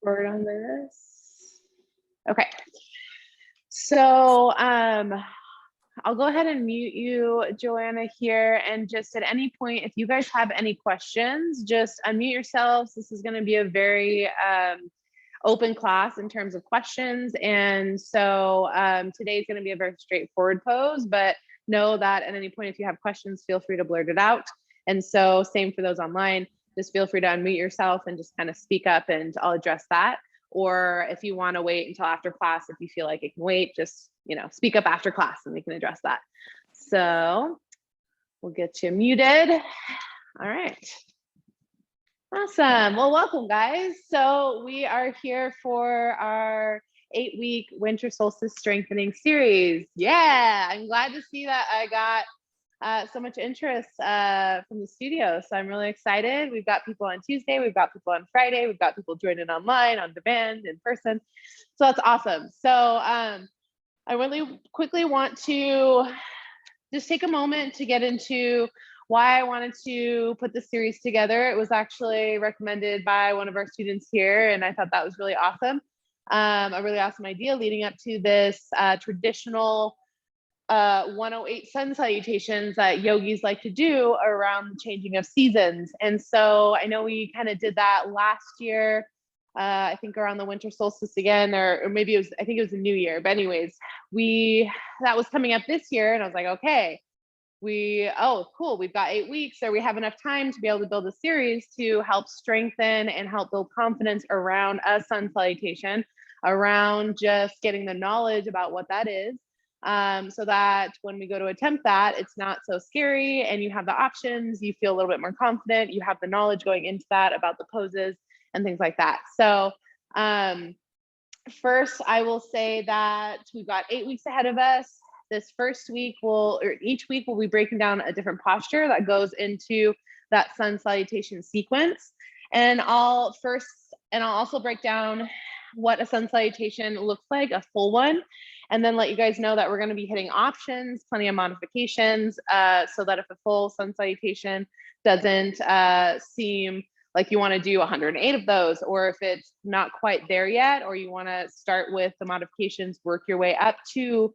Forward on this. Okay. So I'll go ahead and mute you, Joanna, here. And just at any point, if you guys have any questions, just unmute yourselves. This is going to be a very open class in terms of questions. And so today's going to be a very straightforward pose, but know that at any point, if you have questions, feel free to blurt it out. And so same for those online, just feel free to unmute yourself and just kind of speak up and I'll address that. Or if you want to wait until after class, if you feel like it can wait, just, you know, speak up after class and we can address that. So we'll get you muted. All right. Awesome. Well, welcome guys. So we are here for our 8-week Winter Solstice Strengthening Series. Yeah, I'm glad to see that I got so much interest from the studio. So I'm really excited. We've got people on Tuesday, we've got people on Friday, we've got people joining online, on demand, in person. So that's awesome. So I really quickly want to just take a moment to get into why I wanted to put this series together. It was actually recommended by one of our students here, and I thought that was really awesome. A really awesome idea leading up to this traditional 108 sun salutations that yogis like to do around the changing of seasons. And so I know we kind of did that last year, I think around the winter solstice again, or maybe it was, I think it was the new year, but anyways, that was coming up this year. And I was like, okay, oh, cool. We've got 8 weeks, or we have enough time to be able to build a series to help strengthen and help build confidence around a sun salutation, around just getting the knowledge about what that is. So that when we go to attempt that, it's not so scary and you have the options, you feel a little bit more confident, you have the knowledge going into that about the poses and things like that. So first, I will say that we've got 8 weeks ahead of us. This first week each week we'll be breaking down a different posture that goes into that sun salutation sequence. And I'll also break down what a sun salutation looks like, a full one, and then let you guys know that we're going to be hitting options, plenty of modifications, so that if a full sun salutation doesn't seem like you want to do 108 of those, or if it's not quite there yet, or you want to start with the modifications, work your way up to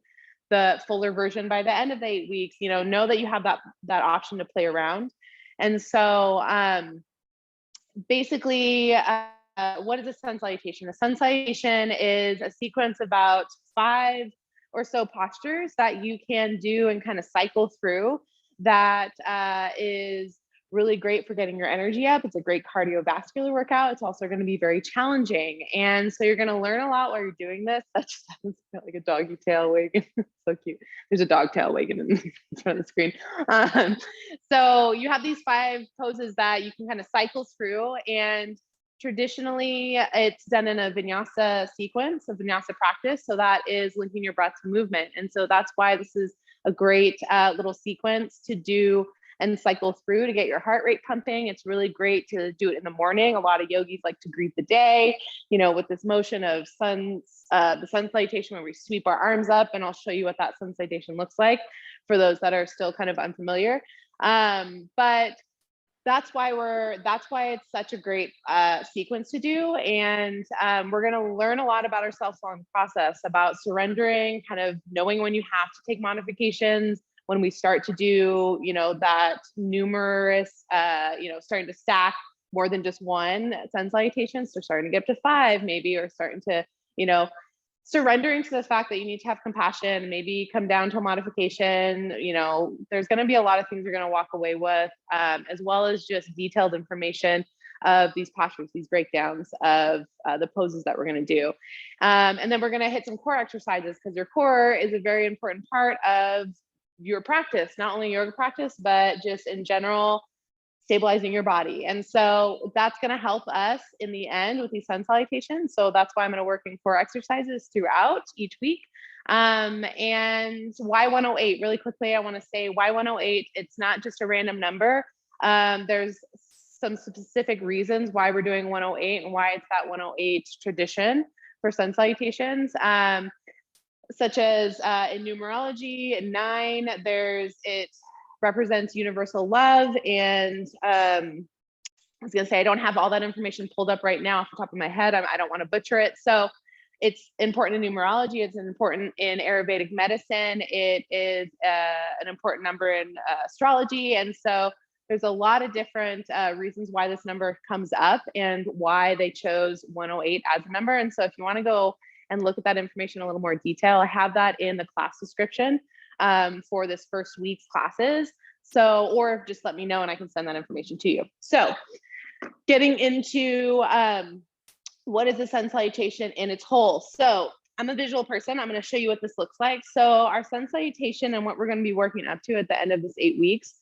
the fuller version by the end of the 8 weeks, know that you have that option to play around. And so basically, what is a sun salutation? A sun salutation is a sequence of about 5 or so postures that you can do and kind of cycle through that is really great for getting your energy up. It's a great cardiovascular workout. It's also going to be very challenging. And so you're going to learn a lot while you're doing this. That just sounds like a doggy tail wagging. So cute. There's a dog tail wagging in front of the screen. So you have these 5 poses that you can kind of cycle through, and traditionally it's done in a vinyasa sequence, a vinyasa practice. So that is linking your breath to movement. And so that's why this is a great little sequence to do and cycle through to get your heart rate pumping. It's really great to do it in the morning. A lot of yogis like to greet the day, with this motion of the sun salutation where we sweep our arms up, and I'll show you what that sun salutation looks like for those that are still kind of unfamiliar. But that's why it's such a great sequence to do. And we're going to learn a lot about ourselves along the process, about surrendering, kind of knowing when you have to take modifications, when we start to do, that numerous, starting to stack more than just one sun salutation. So starting to get up to 5 maybe, or starting to, surrendering to the fact that you need to have compassion, maybe come down to a modification. There's going to be a lot of things you're going to walk away with, as well as just detailed information of these postures, these breakdowns of the poses that we're going to do. And then we're going to hit some core exercises, because your core is a very important part of your practice, not only yoga practice, but just in general, stabilizing your body. And so that's going to help us in the end with these sun salutations. So that's why I'm going to work in core exercises throughout each week. And why 108? Really quickly, I want to say why 108. It's not just a random number. There's some specific reasons why we're doing 108 and why it's that 108 tradition for sun salutations. Such as in numerology, 9, it represents universal love and I was going to say, I don't have all that information pulled up right now off the top of my head. I don't want to butcher it. So it's important in numerology. It's important in Ayurvedic medicine. It is an important number in astrology. And so there's a lot of different reasons why this number comes up and why they chose 108 as a number. And so if you want to go and look at that information in a little more detail, I have that in the class description for this first week's classes. So, or just let me know and I can send that information to you. So getting into what is the sun salutation in its whole. So I'm a visual person. I'm going to show you what this looks like. So our sun salutation and what we're going to be working up to at the end of this 8 weeks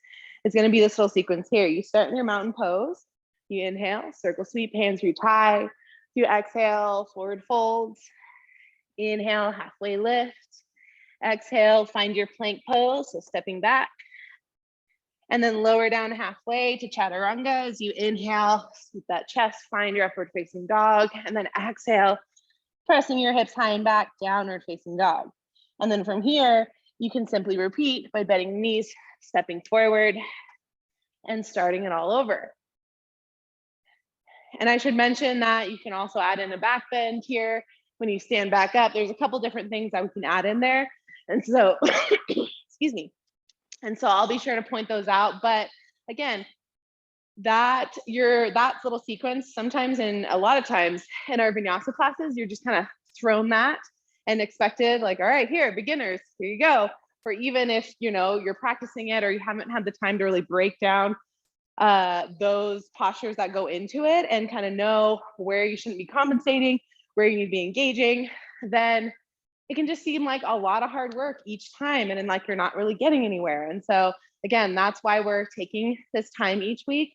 is going to be this little sequence here. You start in your mountain pose. You inhale, circle sweep, hands through tie. You exhale, forward folds. Inhale, halfway lift. Exhale, find your plank pose, so stepping back. And then lower down halfway to chaturanga as you inhale, sweep that chest, find your upward facing dog, and then exhale, pressing your hips high and back, downward facing dog. And then from here, you can simply repeat by bending the knees, stepping forward, and starting it all over. And I should mention that you can also add in a back bend here. When you stand back up, there's a couple different things that we can add in there. And so, excuse me. And so I'll be sure to point those out. But again, that little sequence, sometimes and a lot of times in our vinyasa classes, you're just kind of thrown that and expected like, all right, here, beginners, here you go. Or even if, you're practicing it or you haven't had the time to really break down those postures that go into it and kind of know where you shouldn't be compensating, where you need to be engaging, then it can just seem like a lot of hard work each time and then like you're not really getting anywhere. And so again, that's why we're taking this time each week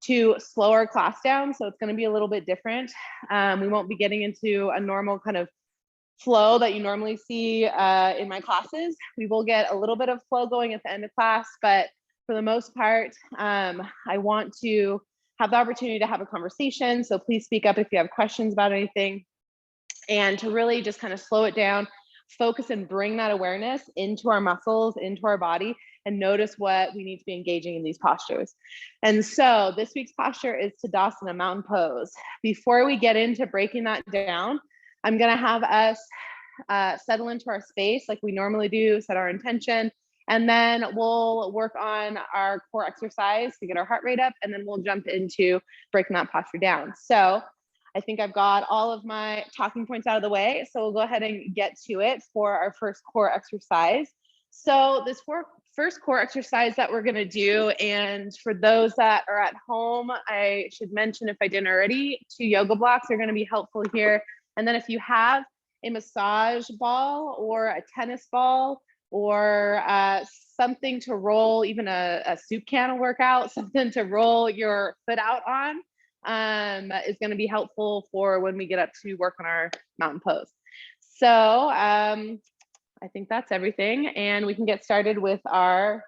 to slow our class down. So it's going to be a little bit different. We won't be getting into a normal kind of flow that you normally see in my classes. We will get a little bit of flow going at the end of class, but for the most part, I want to have the opportunity to have a conversation. So please speak up if you have questions about anything. And to really just kind of slow it down, focus and bring that awareness into our muscles, into our body, and notice what we need to be engaging in these postures. And so this week's posture is Tadasana, mountain pose. Before we get into breaking that down, I'm going to have us settle into our space like we normally do, set our intention, and then we'll work on our core exercise to get our heart rate up, and then we'll jump into breaking that posture down. So I think I've got all of my talking points out of the way. So we'll go ahead and get to it for our first core exercise. So this first core exercise that we're going to do, and for those that are at home, I should mention if I didn't already, 2 yoga blocks are going to be helpful here. And then if you have a massage ball or a tennis ball or something to roll, even a soup can will work out, something to roll your foot out on, is going to be helpful for when we get up to work on our mountain pose. So I think that's everything, and we can get started with our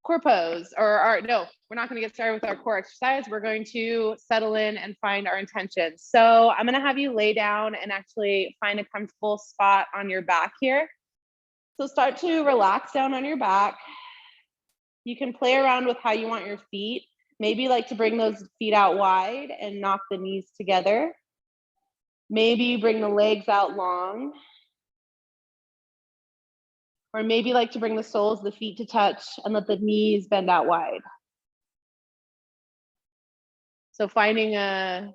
core pose, no, we're not going to get started with our core exercise. We're going to settle in and find our intention. So I'm going to have you lay down and actually find a comfortable spot on your back here. So start to relax down on your back. You can play around with how you want your feet. Maybe like to bring those feet out wide and knock the knees together. Maybe bring the legs out long. Or maybe like to bring the soles of the feet to touch and let the knees bend out wide. So finding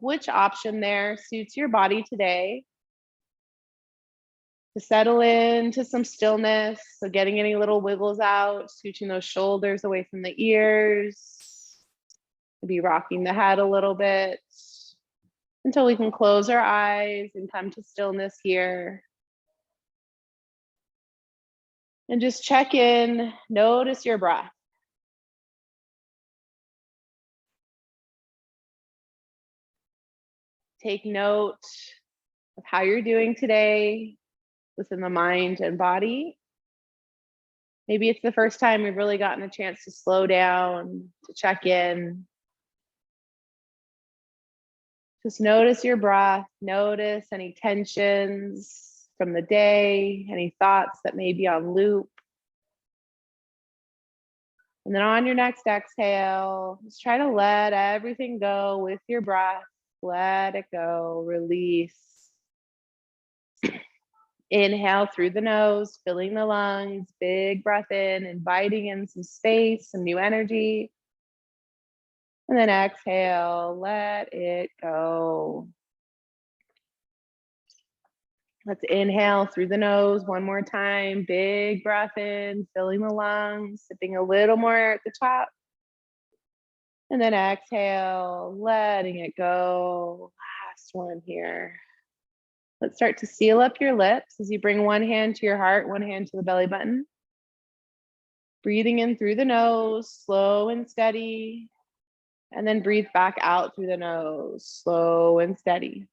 which option there suits your body today. To settle into some stillness. So getting any little wiggles out, scooching those shoulders away from the ears. Maybe rocking the head a little bit until we can close our eyes and come to stillness here. And just check in, notice your breath. Take note of how you're doing today within the mind and body. Maybe it's the first time we've really gotten a chance to slow down, to check in. Just notice your breath, notice any tensions from the day, any thoughts that may be on loop. And then on your next exhale, just try to let everything go with your breath. Let it go, release. Inhale through the nose, filling the lungs, big breath in, inviting in some space, some new energy. And then exhale, let it go. Let's inhale through the nose one more time. Big breath in, filling the lungs, sipping a little more air at the top. And then exhale, letting it go. Last one here. Let's start to seal up your lips as you bring one hand to your heart, one hand to the belly button. Breathing in through the nose, slow and steady. And then breathe back out through the nose, slow and steady.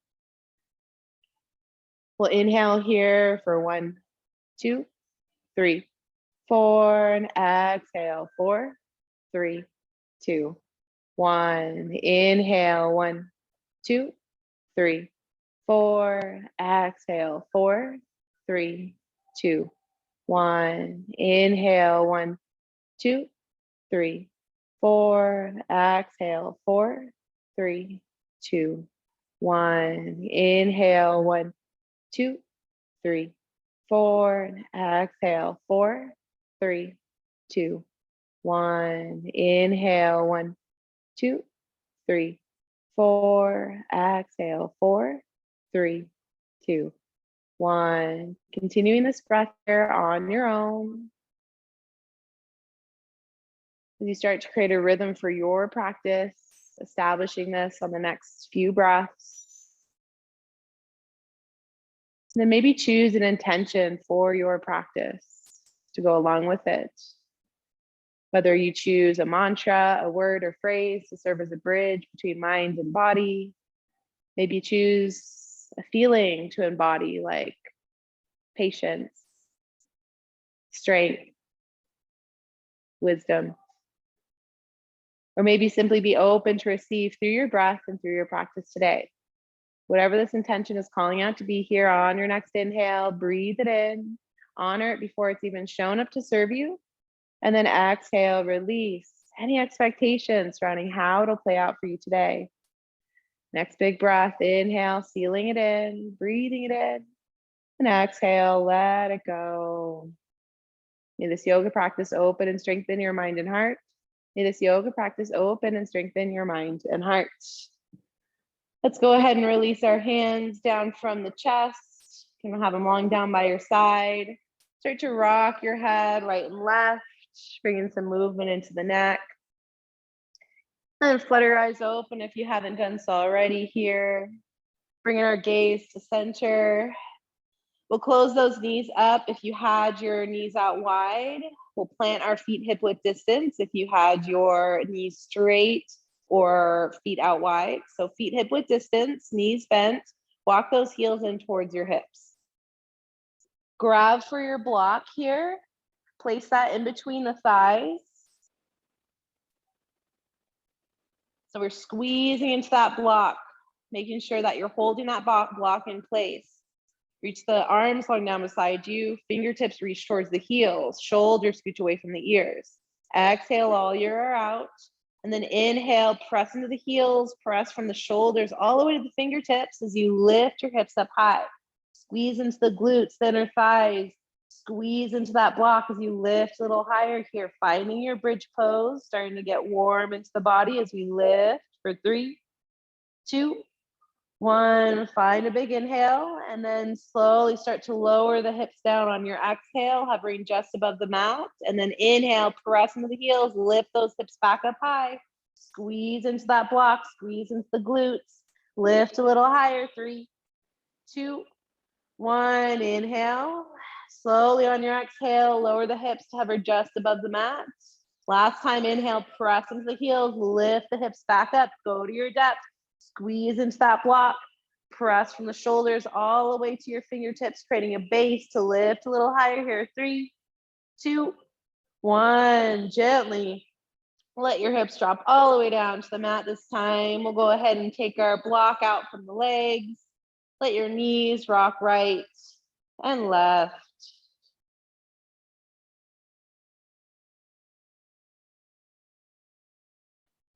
We'll inhale here for 1, 2, 3, 4, and exhale, 4, 3, 2, 1. Inhale, 1, 2, 3, 4. Exhale, 4, 3, 2, 1. Inhale, 1, 2, 3, 4. Exhale, 4, 3, 2, 1. Inhale, 1, 2, 3, 4. Exhale, 4, 3, 2, 1. Inhale, 1, 2, 3, 4. Exhale, 4, 3, 2, 1. Continuing this breath here on your own. As you start to create a rhythm for your practice, establishing this on the next few breaths. And then maybe choose an intention for your practice to go along with it. Whether you choose a mantra, a word or phrase to serve as a bridge between mind and body. Maybe choose a feeling to embody, like patience, strength, wisdom. Or maybe simply be open to receive through your breath and through your practice today. Whatever this intention is calling out to be here on your next inhale, breathe it in, honor it before it's even shown up to serve you. And then exhale, release any expectations surrounding how it'll play out for you today. Next big breath, inhale, sealing it in, breathing it in. And exhale, let it go. May this yoga practice open and strengthen your mind and heart. May this yoga practice open and strengthen your mind and heart. Let's go ahead and release our hands down from the chest. You can have them long down by your side. Start to rock your head right and left, bringing some movement into the neck. And flutter your eyes open if you haven't done so already here. Bringing our gaze to center. We'll close those knees up if you had your knees out wide. We'll plant our feet hip width distance if you had your knees straight or feet out wide. So feet hip width distance, knees bent. Walk those heels in towards your hips. Grab for your block here. Place that in between the thighs. So we're squeezing into that block, making sure that you're holding that block in place. Reach the arms long down beside you, fingertips reach towards the heels, shoulders scooch away from the ears. Exhale all your out, and then inhale, press into the heels, press from the shoulders all the way to the fingertips as you lift your hips up high. Squeeze into the glutes, the inner thighs, squeeze into that block as you lift a little higher here, finding your bridge pose, starting to get warm into the body as we lift for 3, 2, 1. Find a big inhale and then slowly start to lower the hips down on your exhale, hovering just above the mat. And then inhale, press into the heels, lift those hips back up high, squeeze into that block, squeeze into the glutes, lift a little higher. 3, 2, 1. Inhale. Slowly on your exhale, lower the hips to hover just above the mat. Last time, inhale, press into the heels, lift the hips back up, go to your depth. Squeeze into that block, press from the shoulders all the way to your fingertips, creating a base to lift a little higher here. 3, 2, 1. Gently let your hips drop all the way down to the mat this time. We'll go ahead and take our block out from the legs. Let your knees rock right and left.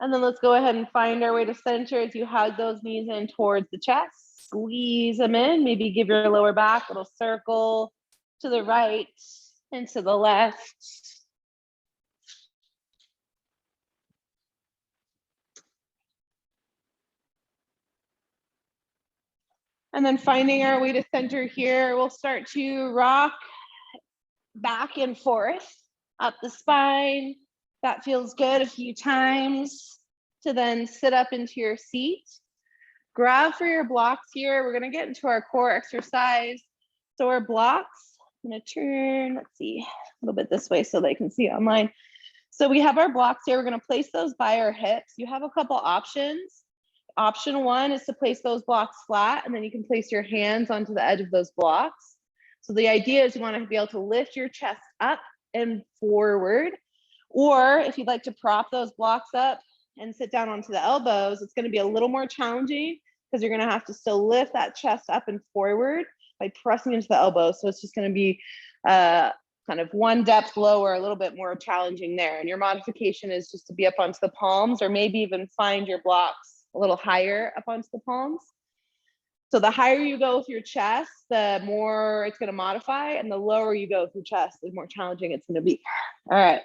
And then let's go ahead and find our way to center as you hug those knees in towards the chest. Squeeze them in. Maybe give your lower back a little circle to the right and to the left. And then finding our way to center here, we'll start to rock back and forth up the spine. That feels good a few times to then sit up into your seat. Grab for your blocks here. We're gonna get into our core exercise. So our blocks, I'm gonna turn, let's see, a little bit this way so they can see online. So we have our blocks here. We're gonna place those by our hips. You have a couple options. Option one is to place those blocks flat, and then you can place your hands onto the edge of those blocks. So the idea is you want to be able to lift your chest up and forward, or if you'd like to prop those blocks up and sit down onto the elbows, it's going to be a little more challenging because you're going to have to still lift that chest up and forward by pressing into the elbows. So it's just going to be kind of one depth lower, a little bit more challenging there. And your modification is just to be up onto the palms, or maybe even find your blocks a little higher up onto the palms. So the higher you go with your chest, the more it's going to modify, and the lower you go with your chest, the more challenging it's going to be. All right.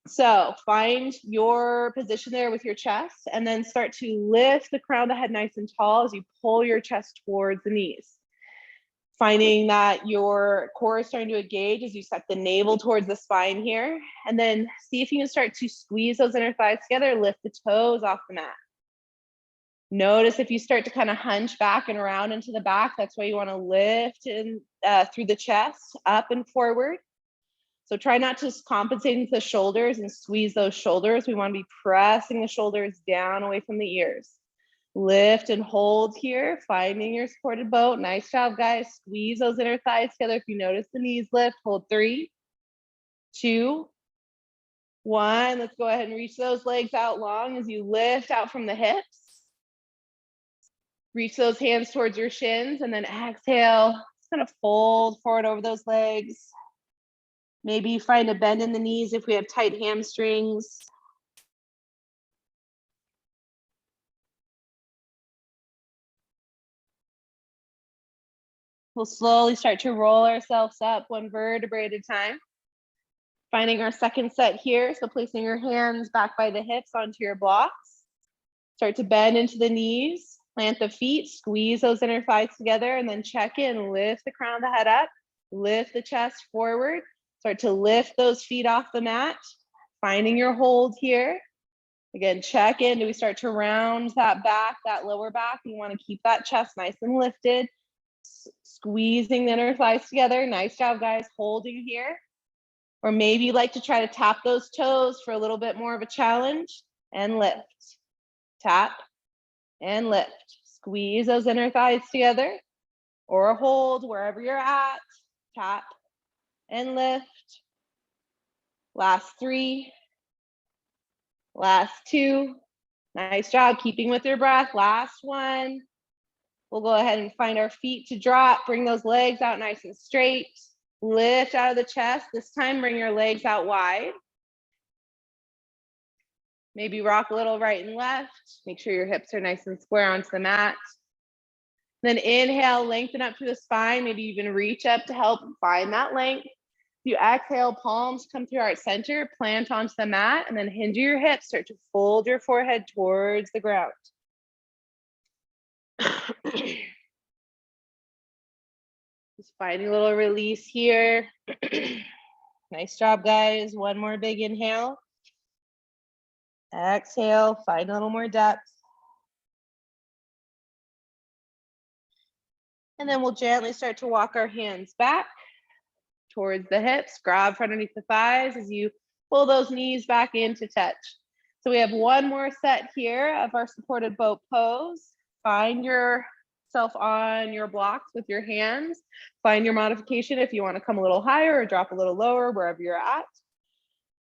So find your position there with your chest, and then start to lift the crown of the head nice and tall as you pull your chest towards the knees. Finding that your core is starting to engage as you set the navel towards the spine here, and then see if you can start to squeeze those inner thighs together, lift the toes off the mat. Notice if you start to kind of hunch back and around into the back, that's why you want to lift in, through the chest, up and forward. So try not to compensate into the shoulders and squeeze those shoulders. We want to be pressing the shoulders down away from the ears. Lift and hold here, finding your supported boat. Nice job, guys. Squeeze those inner thighs together. If you notice the knees lift, hold 3, 2, 1. Let's go ahead and reach those legs out long as you lift out from the hips. Reach those hands towards your shins, and then exhale. Just kind of fold forward over those legs. Maybe find a bend in the knees if we have tight hamstrings. We'll slowly start to roll ourselves up one vertebrae at a time. Finding our second set here, so placing your hands back by the hips onto your blocks. Start to bend into the knees. Plant the feet, squeeze those inner thighs together, and then check in. Lift the crown of the head up, lift the chest forward. Start to lift those feet off the mat, finding your hold here. Again, check in. Do we start to round that back, that lower back? You want to keep that chest nice and lifted. Squeezing the inner thighs together. Nice job, guys. Holding here. Or maybe you like to try to tap those toes for a little bit more of a challenge, and lift. Tap and lift. Squeeze those inner thighs together, or hold wherever you're at. Tap and lift. Last 3, last 2. Nice job, keeping with your breath. Last 1. We'll go ahead and find our feet to drop. Bring those legs out nice and straight. Lift out of the chest. This time, bring your legs out wide. Maybe rock a little right and left. Make sure your hips are nice and square onto the mat. Then inhale, lengthen up through the spine. Maybe even reach up to help find that length. If you exhale, palms come through heart center, plant onto the mat, and then hinge your hips. Start to fold your forehead towards the ground. Just finding a little release here. Nice job, guys. One more big inhale. Exhale, find a little more depth. And then we'll gently start to walk our hands back towards the hips. Grab underneath the thighs as you pull those knees back in to touch. So we have one more set here of our supported boat pose. Find yourself on your blocks with your hands. Find your modification if you want to come a little higher or drop a little lower, wherever you're at.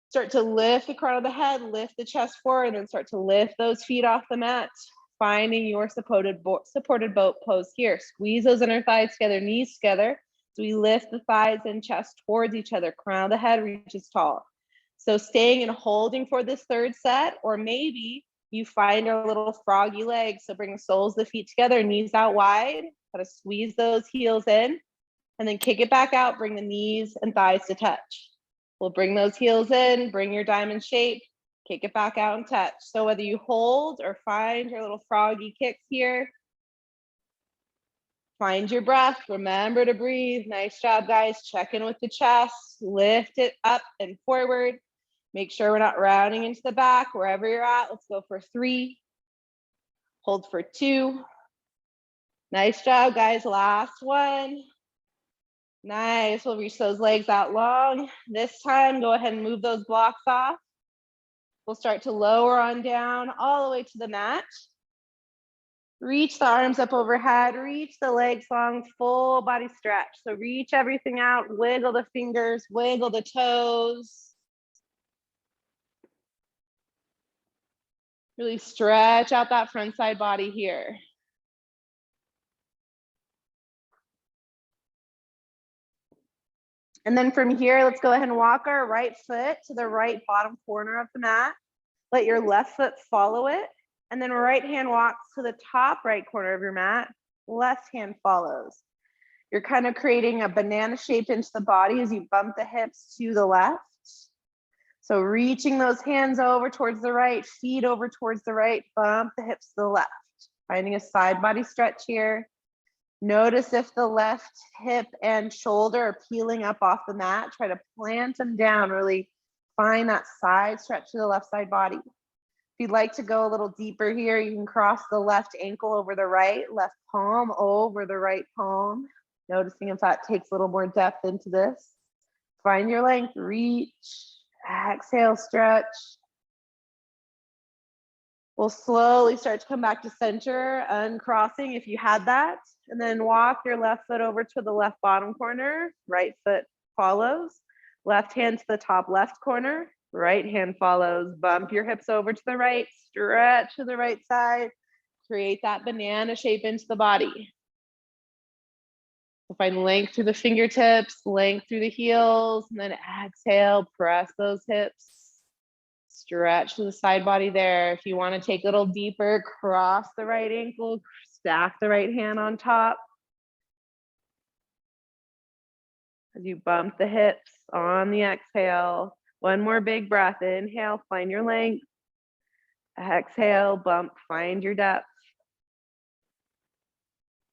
Start to lift the crown of the head, lift the chest forward, and then start to lift those feet off the mat. Finding your supported boat pose here. Squeeze those inner thighs together, knees together. So we lift the thighs and chest towards each other. Crown of the head reaches tall. So staying and holding for this third set, or maybe You find our little froggy legs. So bring the soles of the feet together, knees out wide. Kind of squeeze those heels in and then kick it back out. Bring the knees and thighs to touch. We'll bring those heels in, bring your diamond shape, kick it back out and touch. So whether you hold or find your little froggy kicks here, find your breath. Remember to breathe. Nice job, guys. Check in with the chest. Lift it up and forward. Make sure we're not rounding into the back. Wherever you're at, let's go for 3. Hold for 2. Nice job, guys. Last one. Nice. We'll reach those legs out long. This time, go ahead and move those blocks off. We'll start to lower on down all the way to the mat. Reach the arms up overhead, reach the legs long, full body stretch. So reach everything out, wiggle the fingers, wiggle the toes. Really stretch out that front side body here. And then from here, let's go ahead and walk our right foot to the right bottom corner of the mat. Let your left foot follow it. And then right hand walks to the top right corner of your mat. Left hand follows. You're kind of creating a banana shape into the body as you bump the hips to the left. So reaching those hands over towards the right, feet over towards the right, bump the hips to the left. Finding a side body stretch here. Notice if the left hip and shoulder are peeling up off the mat. Try to plant them down, really find that side stretch to the left side body. If you'd like to go a little deeper here, you can cross the left ankle over the right, left palm over the right palm. Noticing if that takes a little more depth into this. Find your length, reach, exhale, stretch. We'll slowly start to come back to center, uncrossing if you had that. And then walk your left foot over to the left bottom corner, right foot follows. Left hand to the top left corner, right hand follows. Bump your hips over to the right, stretch to the right side. Create that banana shape into the body. We'll find length through the fingertips, length through the heels, and then exhale, press those hips. Stretch to the side body there. If you want to take a little deeper, cross the right ankle, stack the right hand on top. As you bump the hips on the exhale. One more big breath. Inhale, find your length. Exhale, bump, find your depth.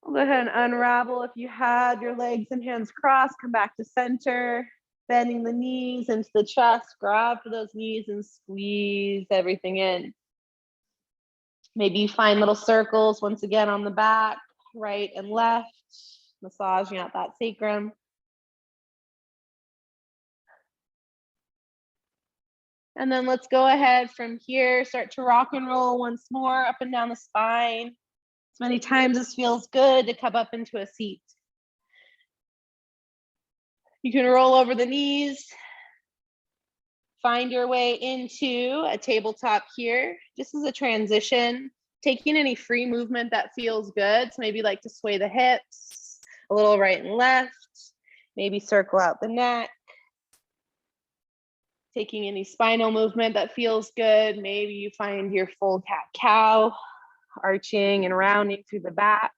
We'll go ahead and unravel. If you had your legs and hands crossed, come back to center. Bending the knees into the chest, grab for those knees and squeeze everything in. Maybe you find little circles once again on the back, right and left, massaging out that sacrum. And then let's go ahead from here, start to rock and roll once more up and down the spine. As many times as feels good to come up into a seat. You can roll over the knees, find your way into a tabletop here. This is a transition, taking any free movement that feels good. So maybe like to sway the hips, a little right and left, maybe circle out the neck. Taking any spinal movement that feels good. Maybe you find your full cat-cow, arching and rounding through the back.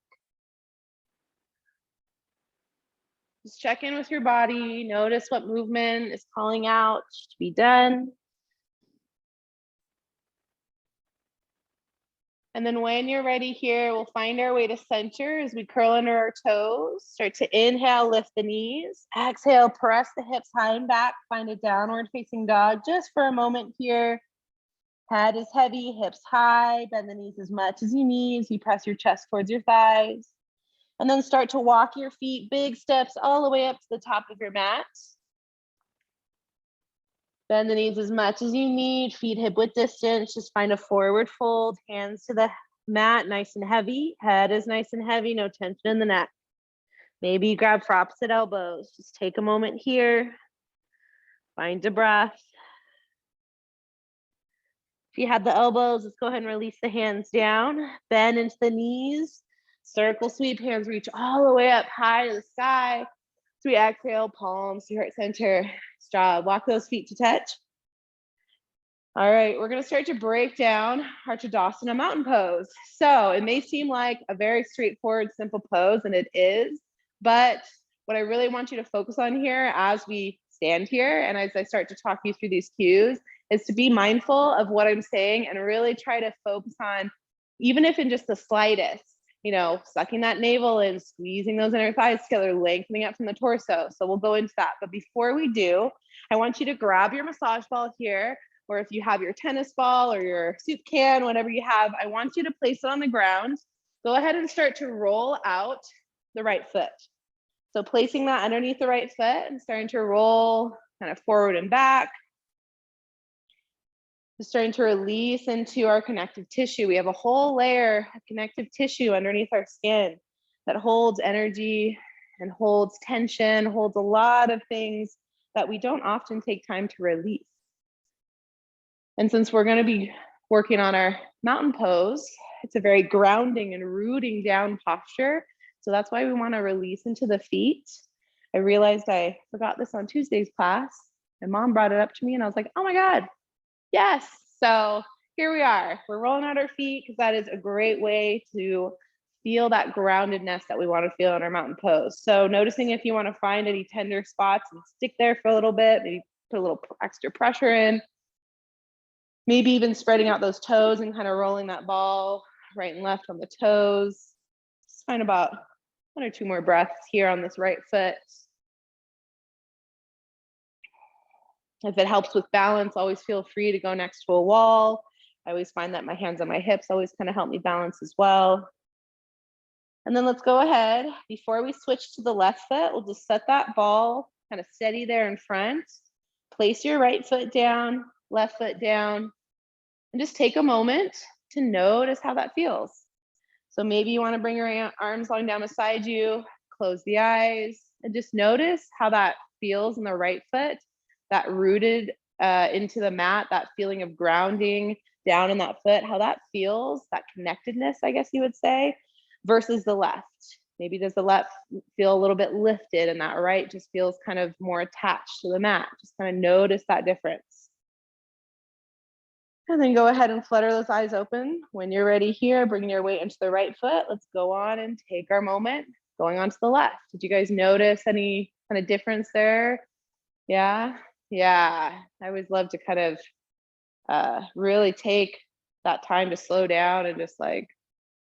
Just check in with your body. Notice what movement is calling out to be done. And then when you're ready here, we'll find our way to center as we curl under our toes. Start to inhale, lift the knees. Exhale, press the hips high and back. Find a downward facing dog just for a moment here. Head is heavy, hips high. Bend the knees as much as you need as you press your chest towards your thighs. And then start to walk your feet, big steps all the way up to the top of your mat. Bend the knees as much as you need, feet hip width distance. Just find a forward fold, hands to the mat, nice and heavy. Head is nice and heavy, no tension in the neck. Maybe you grab for opposite elbows. Just take a moment here. Find a breath. If you have the elbows, let's go ahead and release the hands down. Bend into the knees. Circle sweep, hands reach all the way up high to the sky. As we exhale, palms to heart center. Straw, walk those feet to touch. All right, we're gonna start to break down our Tadasana mountain pose. So it may seem like a very straightforward, simple pose, and it is, but what I really want you to focus on here as we stand here and as I start to talk you through these cues is to be mindful of what I'm saying and really try to focus on, even if in just the slightest, sucking that navel in, squeezing those inner thighs together, lengthening up from the torso. So we'll go into that. But before we do, I want you to grab your massage ball here, or if you have your tennis ball or your soup can, whatever you have, I want you to place it on the ground. Go ahead and start to roll out the right foot. So placing that underneath the right foot and starting to roll kind of forward and back. Just starting to release into our connective tissue. We have a whole layer of connective tissue underneath our skin that holds energy and holds tension, holds a lot of things that we don't often take time to release. And since we're going to be working on our mountain pose, it's a very grounding and rooting down posture. So that's why we want to release into the feet. I realized I forgot this on Tuesday's class. My mom brought it up to me and I was like, oh my God, yes. So here we are. We're rolling out our feet because that is a great way to feel that groundedness that we want to feel in our mountain pose. So noticing if you want to find any tender spots and stick there for a little bit, maybe put a little extra pressure in. Maybe even spreading out those toes and kind of rolling that ball right and left on the toes. Just find about 1 or 2 more breaths here on this right foot. If it helps with balance, always feel free to go next to a wall. I always find that my hands on my hips always kind of help me balance as well. And then let's go ahead. Before we switch to the left foot, we'll just set that ball kind of steady there in front. Place your right foot down, left foot down, and just take a moment to notice how that feels. So maybe you want to bring your arms long down beside you, close the eyes, and just notice how that feels in the right foot, that rooted into the mat, that feeling of grounding down in that foot, how that feels, that connectedness, I guess you would say, versus the left. Maybe does the left feel a little bit lifted and that right just feels kind of more attached to the mat. Just kind of notice that difference. And then go ahead and flutter those eyes open. When you're ready here, bringing your weight into the right foot, let's go on and take our moment going on to the left. Did you guys notice any kind of difference there? Yeah. I always love to kind of really take that time to slow down and just like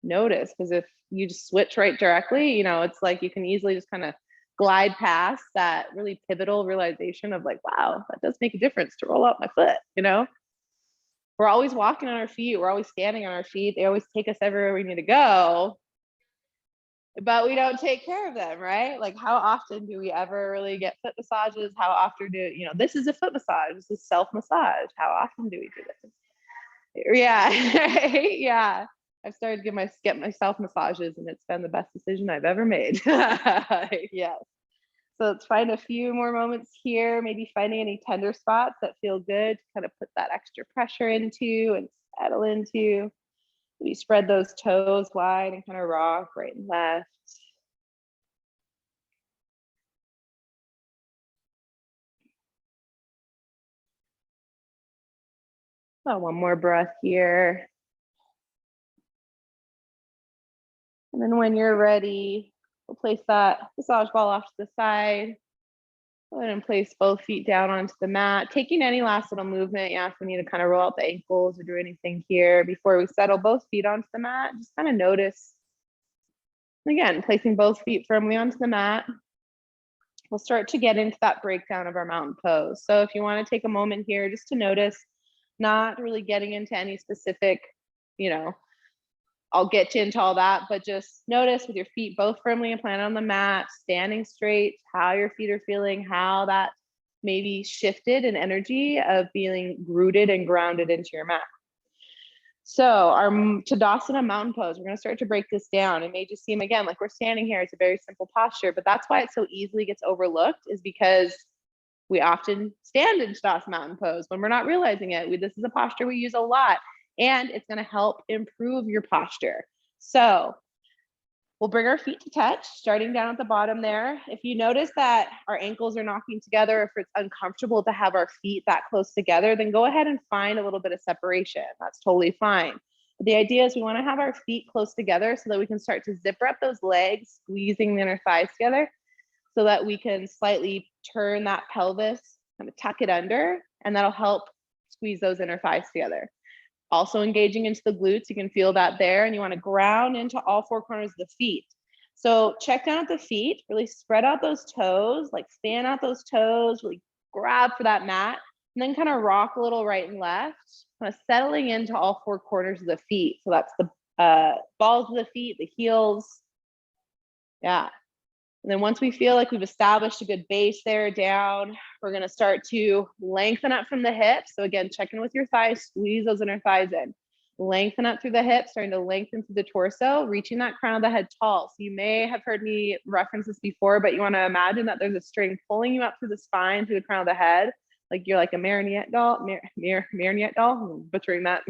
notice, because if you just switch right directly, it's like you can easily just kind of glide past that really pivotal realization of like, wow, that does make a difference to roll out my foot. We're always walking on our feet, we're always standing on our feet, they always take us everywhere we need to go, but we don't take care of them, right? Like, how often do we ever really get foot massages? How often this is a foot massage, this is self-massage. How often do we do this? Yeah, right? Yeah. I've started to get myself massages, and it's been the best decision I've ever made. Yes. So let's find a few more moments here, maybe finding any tender spots that feel good to kind of put that extra pressure into and settle into. Maybe spread those toes wide and kind of rock right and left. Oh, one more breath here. And then when you're ready, we'll place that massage ball off to the side. Go ahead and place both feet down onto the mat, taking any last little movement. Yeah, if we need to kind of roll out the ankles or do anything here before we settle both feet onto the mat, just kind of notice. Again, placing both feet firmly onto the mat. We'll start to get into that breakdown of our mountain pose. So if you want to take a moment here just to notice, not really getting into any specific, I'll get you into all that, but just notice with your feet both firmly implanted on the mat, standing straight, how your feet are feeling, how that maybe shifted in energy of feeling rooted and grounded into your mat. So our Tadasana mountain pose, we're going to start to break this down. It may just seem, again, like we're standing here. It's a very simple posture, but that's why it so easily gets overlooked, is because we often stand in Tadasana mountain pose when we're not realizing it. This is a posture we use a lot, and it's going to help improve your posture. So We'll bring our feet to touch, starting down at the bottom there. If you notice that our ankles are knocking together, if it's uncomfortable to have our feet that close together, then go ahead and find a little bit of separation. That's totally fine. But the idea is we want to have our feet close together so that we can start to zipper up those legs, squeezing the inner thighs together so that we can slightly turn that pelvis, kind of tuck it under, and that'll help squeeze those inner thighs together. Also engaging into the glutes, you can feel that there, and you want to ground into all four corners of the feet. So check down at the feet, really spread out those toes, like fan out those toes, really grab for that mat, and then kind of rock a little right and left, kind of settling into all four corners of the feet. So that's the balls of the feet, the heels. Yeah. And then once we feel like we've established a good base there down, we're going to start to lengthen up from the hips. So again, check in with your thighs, squeeze those inner thighs in. Lengthen up through the hips, starting to lengthen through the torso, reaching that crown of the head tall. So you may have heard me reference this before, but you want to imagine that there's a string pulling you up through the spine, through the crown of the head, like you're like a marionette doll, marionette doll, I'm butchering that,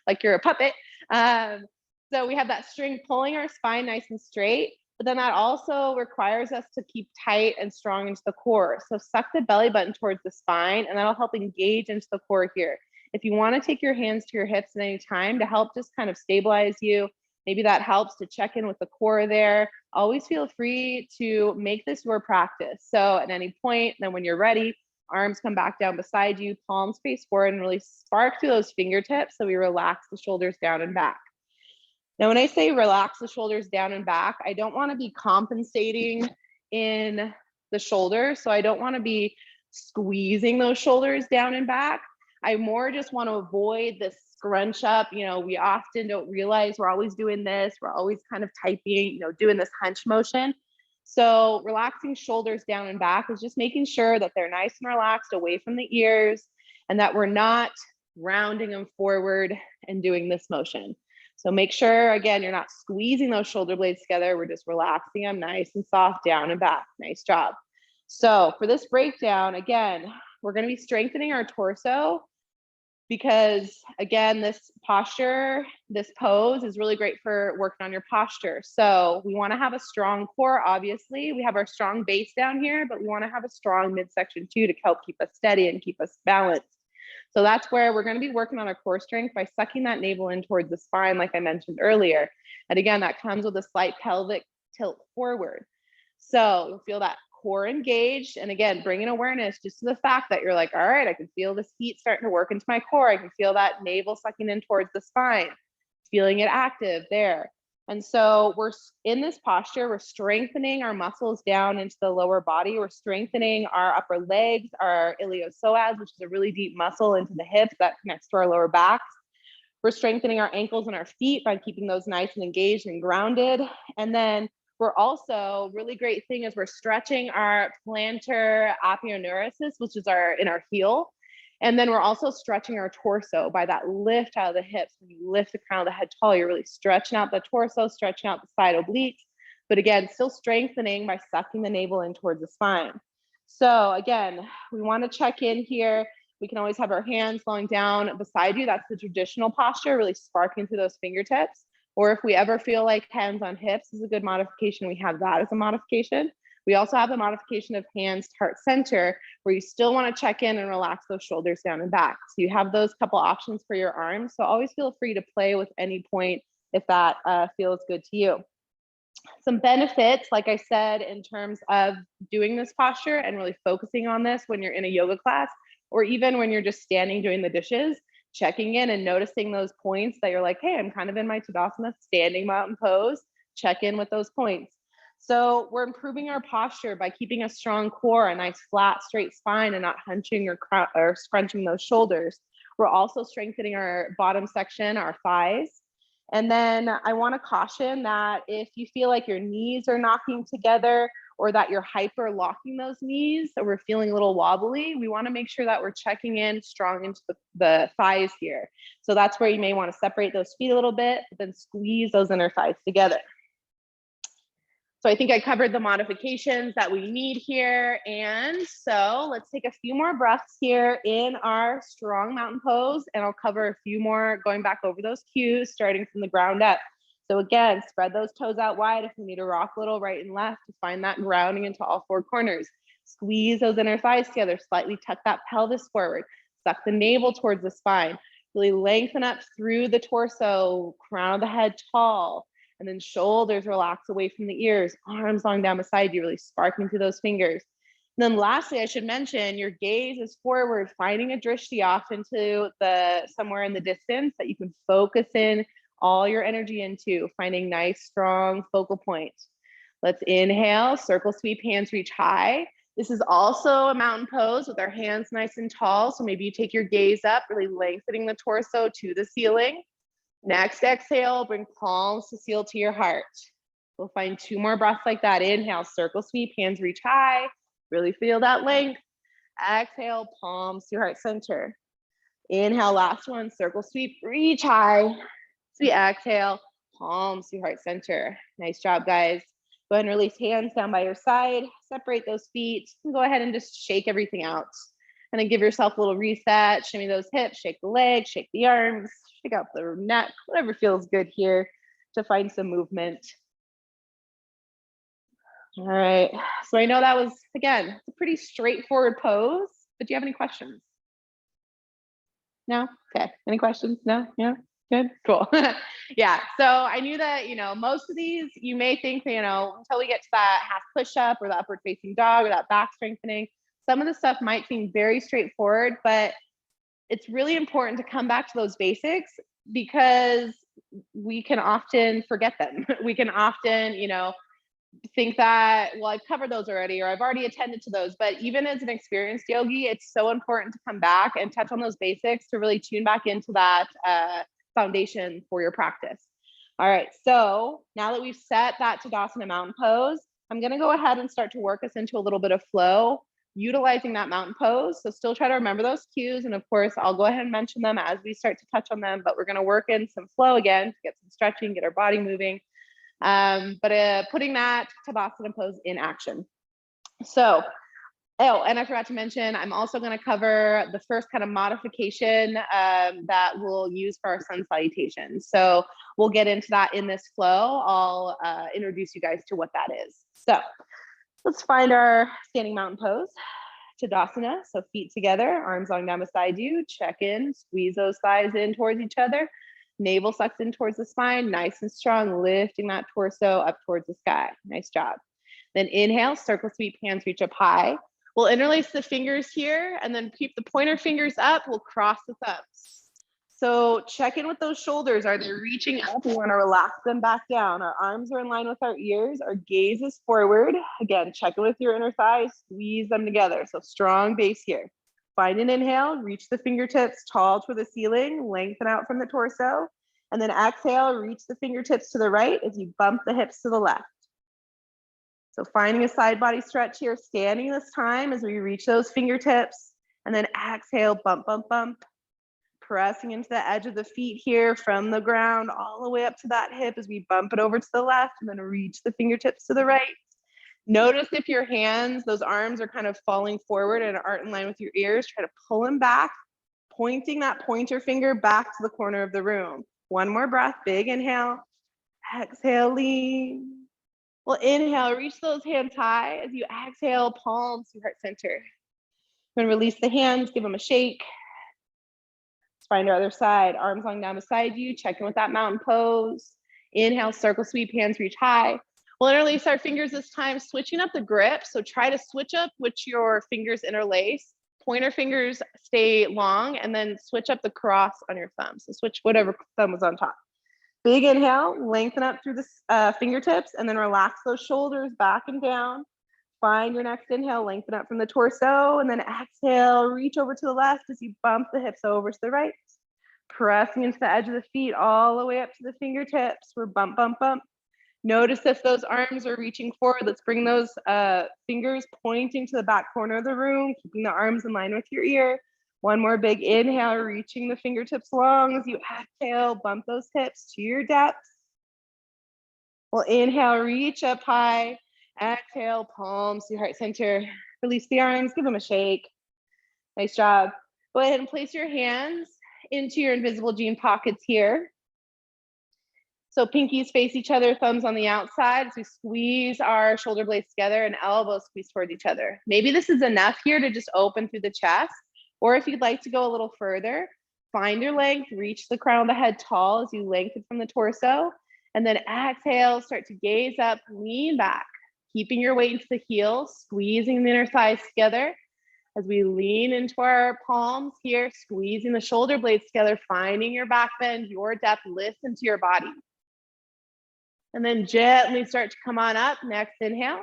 like you're a puppet. So we have that string pulling our spine nice and straight. But then that also requires us to keep tight and strong into the core. So suck the belly button towards the spine, and that'll help engage into the core here. If you want to take your hands to your hips at any time to help just kind of stabilize you, maybe that helps to check in with the core there. Always feel free to make this your practice. So at any point, then when you're ready, arms come back down beside you, palms face forward, and really spark through those fingertips so we relax the shoulders down and back. Now, when I say relax the shoulders down and back, I don't want to be compensating in the shoulders. So I don't want to be squeezing those shoulders down and back. I more just want to avoid this scrunch up. You know, we often don't realize we're always doing this. We're always kind of typing, you know, doing this hunch motion. So relaxing shoulders down and back is just making sure that they're nice and relaxed away from the ears and that we're not rounding them forward and doing this motion. So make sure, again, you're not squeezing those shoulder blades together. We're just relaxing them nice and soft down and back. Nice job. So for this breakdown, again, we're going to be strengthening our torso because, again, this posture, this pose is really great for working on your posture. So we want to have a strong core, obviously. We have our strong base down here, but we want to have a strong midsection too to help keep us steady and keep us balanced. So that's where we're going to be working on our core strength by sucking that navel in towards the spine, like I mentioned earlier. And again, that comes with a slight pelvic tilt forward. So you'll feel that core engaged. And again, bringing awareness just to the fact that you're like, all right, I can feel this heat starting to work into my core. I can feel that navel sucking in towards the spine, feeling it active there. And so we're in this posture, we're strengthening our muscles down into the lower body. We're strengthening our upper legs, our iliopsoas, which is a really deep muscle into the hips that connects to our lower backs. We're strengthening our ankles and our feet by keeping those nice and engaged and grounded. And then we're also, really great thing is we're stretching our plantar aponeurosis, which is in our heel. And then we're also stretching our torso by that lift out of the hips. When you lift the crown of the head tall, you're really stretching out the torso, stretching out the side obliques. But again, still strengthening by sucking the navel in towards the spine. So again, we want to check in here. We can always have our hands flowing down beside you. That's the traditional posture, really sparking through those fingertips. Or if we ever feel like hands on hips is a good modification, we have that as a modification. We also have a modification of hands to heart center, where you still want to check in and relax those shoulders down and back. So you have those couple options for your arms. So always feel free to play with any point if that feels good to you. Some benefits, like I said, in terms of doing this posture and really focusing on this when you're in a yoga class, or even when you're just standing doing the dishes, checking in and noticing those points that you're like, hey, I'm kind of in my Tadasana standing mountain pose. Check in with those points. So we're improving our posture by keeping a strong core, a nice flat, straight spine, and not hunching or scrunching those shoulders. We're also strengthening our bottom section, our thighs. And then I want to caution that if you feel like your knees are knocking together or that you're hyper locking those knees, or we're feeling a little wobbly, we want to make sure that we're checking in strong into the thighs here. So that's where you may want to separate those feet a little bit, but then squeeze those inner thighs together. So I think I covered the modifications that we need here. And so let's take a few more breaths here in our strong mountain pose. And I'll cover a few more going back over those cues, starting from the ground up. So again, spread those toes out wide if you need to rock a little right and left to find that grounding into all four corners. Squeeze those inner thighs together, slightly tuck that pelvis forward, suck the navel towards the spine, really lengthen up through the torso, crown of the head tall, and then shoulders relax away from the ears, arms long down beside you, really sparking through those fingers. And then lastly, I should mention your gaze is forward, finding a drishti off into somewhere in the distance that you can focus in all your energy into, finding nice, strong focal point. Let's inhale, circle sweep, hands reach high. This is also a mountain pose with our hands nice and tall. So maybe you take your gaze up, really lengthening the torso to the ceiling. Next exhale, bring palms to seal to your heart. We'll find 2 more breaths like that. Inhale, circle sweep, hands reach high. Really feel that length. Exhale, palms to your heart center. Inhale, last one, circle sweep, reach high. Sweet exhale, palms to your heart center. Nice job, guys. Go ahead and release hands down by your side. Separate those feet. And go ahead and just shake everything out. And then give yourself a little reset. Shimmy those hips, shake the legs, shake the arms, shake out the neck, whatever feels good here to find some movement. All right, so I know that was, again, a pretty straightforward pose, but do you have any questions? No? Okay, any questions? No? Yeah? Good, cool. Yeah, so I knew that, most of these, you may think, until we get to that half push-up or the upward facing dog or that back strengthening, some of the stuff might seem very straightforward, but it's really important to come back to those basics because we can often forget them. We can often, think that, well, I've covered those already, or I've already attended to those. But even as an experienced yogi, it's so important to come back and touch on those basics to really tune back into that foundation for your practice. All right, so now that we've set that Tadasana mountain pose, I'm gonna go ahead and start to work us into a little bit of flow, utilizing that mountain pose. So still try to remember those cues. And of course, I'll go ahead and mention them as we start to touch on them, but we're gonna work in some flow again to get some stretching, get our body moving. But putting that Tadasana pose in action. So, and I forgot to mention, I'm also going to cover the first kind of modification that we'll use for our sun salutation. So we'll get into that in this flow. I'll introduce you guys to what that is. So let's find our standing mountain pose. Tadasana, so feet together, arms long down beside you, check in, squeeze those thighs in towards each other. Navel sucks in towards the spine, nice and strong, lifting that torso up towards the sky. Nice job. Then inhale, circle sweep, hands reach up high. We'll interlace the fingers here and then keep the pointer fingers up. We'll cross the thumbs. So check in with those shoulders. Are they reaching up? We want to relax them back down. Our arms are in line with our ears. Our gaze is forward. Again, check in with your inner thighs, squeeze them together. So strong base here. Find an inhale, reach the fingertips tall toward the ceiling, lengthen out from the torso, and then exhale, reach the fingertips to the right as you bump the hips to the left. So finding a side body stretch here, standing this time as we reach those fingertips, and then exhale, bump, bump, bump. Pressing into the edge of the feet here from the ground all the way up to that hip as we bump it over to the left and then reach the fingertips to the right. Notice if your hands, those arms are kind of falling forward and aren't in line with your ears, try to pull them back, pointing that pointer finger back to the corner of the room. One more breath, big inhale, exhale, lean. Well, inhale, reach those hands high as you exhale, palms to heart center. We're gonna release the hands, give them a shake. Let's find our other side, arms long down beside you, check in with that mountain pose. Inhale, circle sweep, hands reach high. We'll interlace our fingers this time, switching up the grip. So try to switch up which your fingers interlace. Pointer fingers stay long and then switch up the cross on your thumb. So switch whatever thumb was on top. Big inhale, lengthen up through the fingertips and then relax those shoulders back and down. Find your next inhale, lengthen up from the torso and then exhale, reach over to the left as you bump the hips over to the right. Pressing into the edge of the feet all the way up to the fingertips. We're bump, bump, bump. Notice if those arms are reaching forward. Let's bring those fingers pointing to the back corner of the room, keeping the arms in line with your ear. One more big inhale, reaching the fingertips long as you exhale, bump those hips to your depths. Well, inhale, reach up high. Exhale, palms to your heart center. Release the arms, give them a shake. Nice job. Go ahead and place your hands into your invisible jean pockets here. So pinkies face each other, thumbs on the outside as we squeeze our shoulder blades together and elbows squeeze towards each other. Maybe this is enough here to just open through the chest, or if you'd like to go a little further, find your length, reach the crown of the head tall as you lengthen from the torso, and then exhale, start to gaze up, lean back, keeping your weight into the heels, squeezing the inner thighs together as we lean into our palms here, squeezing the shoulder blades together, finding your back bend, your depth, lift into your body. And then gently start to come on up. Next inhale.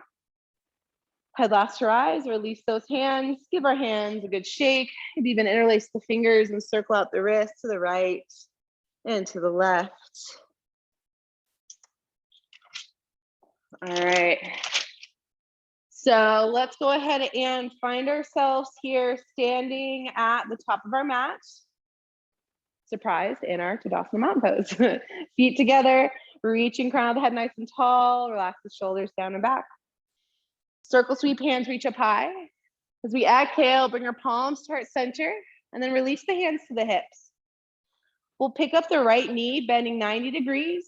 Head last your eyes, release those hands. Give our hands a good shake. Maybe even interlace the fingers and circle out the wrists to the right and to the left. All right. So let's go ahead and find ourselves here standing at the top of our mat. Surprise, in our Tadasana mountain pose. Feet together, reaching crown of the head nice and tall. Relax the shoulders down and back. Circle sweep, hands reach up high. As we exhale, bring our palms to heart center and then release the hands to the hips. We'll pick up the right knee, bending 90 degrees,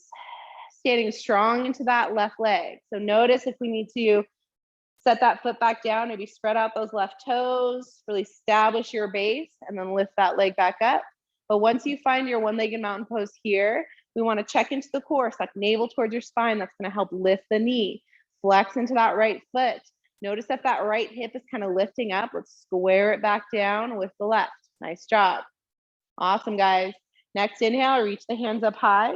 standing strong into that left leg. So notice if we need to set that foot back down, maybe spread out those left toes, really establish your base and then lift that leg back up. But once you find your one-legged mountain pose here, we want to check into the core, like navel towards your spine. That's going to help lift the knee. Flex into that right foot. Notice if that right hip is kind of lifting up. Let's square it back down with the left. Nice job. Awesome, guys. Next inhale, reach the hands up high.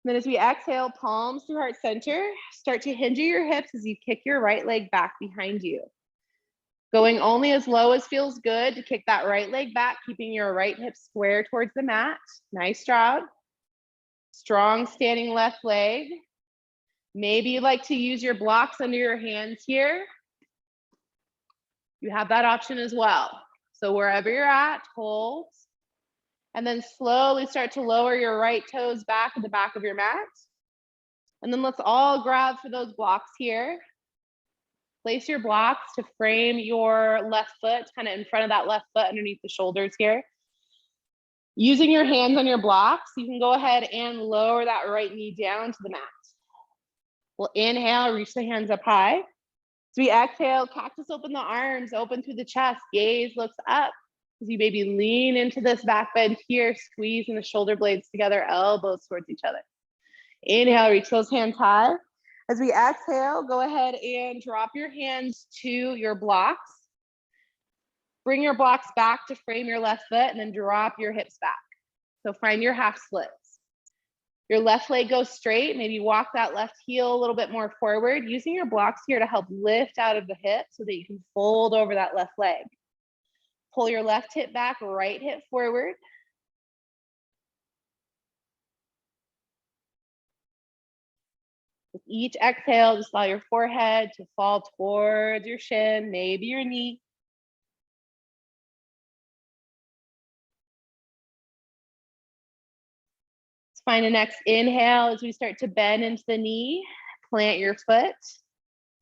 Then as we exhale, palms to heart center, start to hinge your hips as you kick your right leg back behind you. Going only as low as feels good to kick that right leg back, keeping your right hip square towards the mat. Nice job. Strong standing left leg. Maybe you'd like to use your blocks under your hands here. You have that option as well. So wherever you're at, hold. And then slowly start to lower your right toes back at the back of your mat. And then let's all grab for those blocks here. Place your blocks to frame your left foot, kind of in front of that left foot underneath the shoulders here. Using your hands on your blocks, you can go ahead and lower that right knee down to the mat. We'll inhale, reach the hands up high. As we exhale, cactus open the arms, open through the chest, gaze looks up. As you maybe lean into this back bend here, squeezing the shoulder blades together, elbows towards each other. Inhale, reach those hands high. As we exhale, go ahead and drop your hands to your blocks. Bring your blocks back to frame your left foot and then drop your hips back. So find your half splits. Your left leg goes straight, maybe walk that left heel a little bit more forward, using your blocks here to help lift out of the hip so that you can fold over that left leg. Pull your left hip back, right hip forward. With each exhale, just allow your forehead to fall towards your shin, maybe your knee. Let's find a next inhale as we start to bend into the knee. Plant your foot.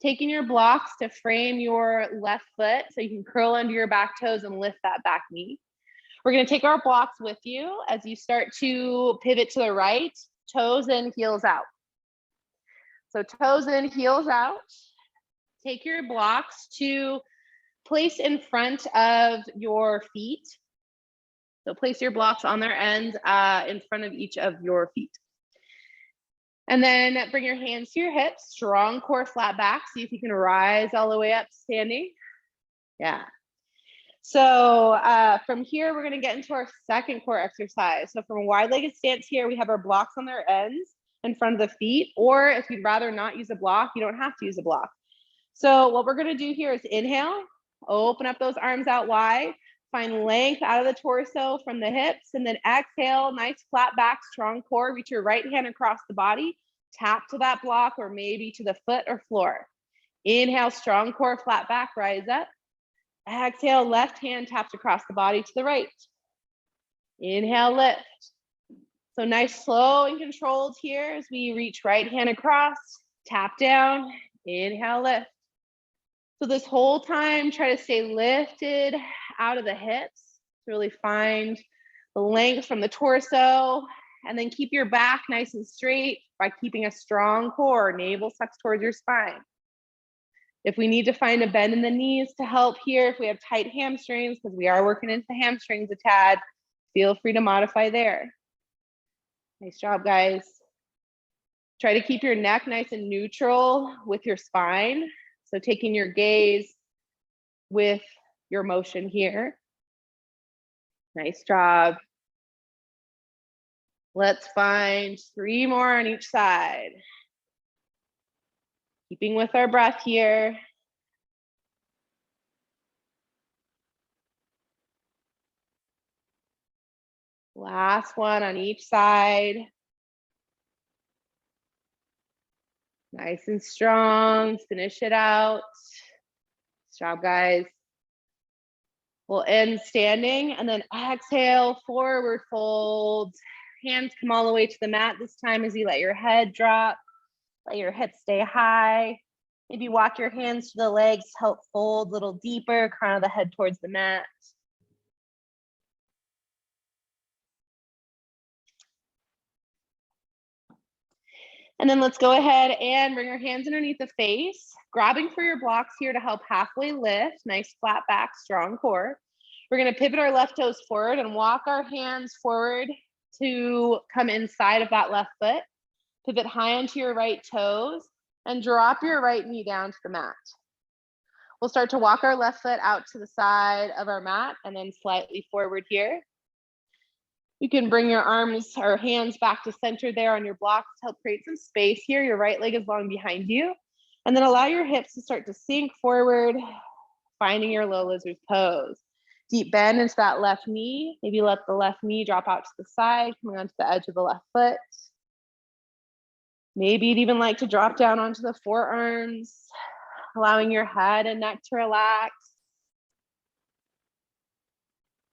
Taking your blocks to frame your left foot so you can curl under your back toes and lift that back knee. We're going to take our blocks with you as you start to pivot to the right, toes in, heels out. So toes in, heels out. Take your blocks to place in front of your feet. So place your blocks on their ends in front of each of your feet. And then bring your hands to your hips, strong core, flat back. See if you can rise all the way up standing. Yeah. So from here, we're gonna get into our second core exercise. So from a wide-legged stance here, we have our blocks on their ends in front of the feet, or if you'd rather not use a block, you don't have to use a block. So what we're gonna do here is inhale, open up those arms out wide, find length out of the torso from the hips, and then exhale, nice flat back, strong core, reach your right hand across the body, tap to that block or maybe to the foot or floor. Inhale, strong core, flat back, rise up. Exhale, left hand taps across the body to the right. Inhale, lift. So nice, slow and controlled here as we reach right hand across, tap down, inhale, lift. So this whole time, try to stay lifted out of the hips to really find the length from the torso and then keep your back nice and straight by keeping a strong core, navel sucks towards your spine. If we need to find a bend in the knees to help here, if we have tight hamstrings, because we are working into the hamstrings a tad, feel free to modify there. Nice job, guys. Try to keep your neck nice and neutral with your spine. So taking your gaze with your motion here. Nice job. Let's find 3 more on each side. Keeping with our breath here. Last one on each side. Nice and strong, finish it out. Nice job, guys. We'll end standing and then exhale, forward fold. Hands come all the way to the mat this time as you let your head drop, let your hips stay high. Maybe walk your hands to the legs, help fold a little deeper, crown of the head towards the mat. And then let's go ahead and bring our hands underneath the face, grabbing for your blocks here to help halfway lift. Nice flat back, strong core. We're going to pivot our left toes forward and walk our hands forward to come inside of that left foot. Pivot high onto your right toes and drop your right knee down to the mat. We'll start to walk our left foot out to the side of our mat and then slightly forward here. You can bring your arms or hands back to center there on your blocks to help create some space here. Your right leg is long behind you. And then allow your hips to start to sink forward, finding your low lizard pose. Deep bend into that left knee. Maybe let the left knee drop out to the side, coming onto the edge of the left foot. Maybe you'd even like to drop down onto the forearms, allowing your head and neck to relax.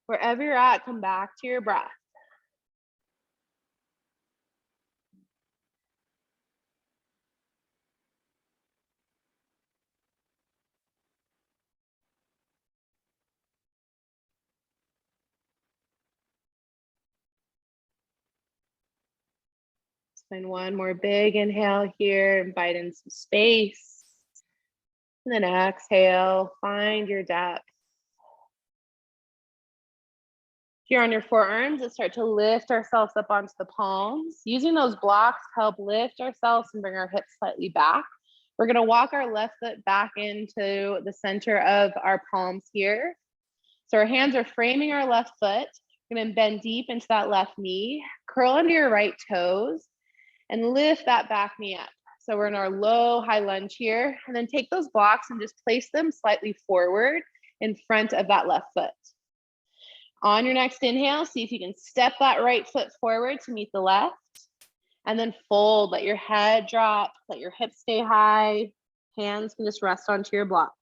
Wherever you're at, come back to your breath. Find one more big inhale here, invite in some space. And then exhale, find your depth. Here on your forearms, let's start to lift ourselves up onto the palms. Using those blocks to help lift ourselves and bring our hips slightly back. We're gonna walk our left foot back into the center of our palms here. So our hands are framing our left foot. We're gonna bend deep into that left knee, curl under your right toes, and lift that back knee up. So we're in our low high lunge here, and then take those blocks and just place them slightly forward in front of that left foot. On your next inhale, see if you can step that right foot forward to meet the left, and then fold, let your head drop, let your hips stay high, hands can just rest onto your blocks.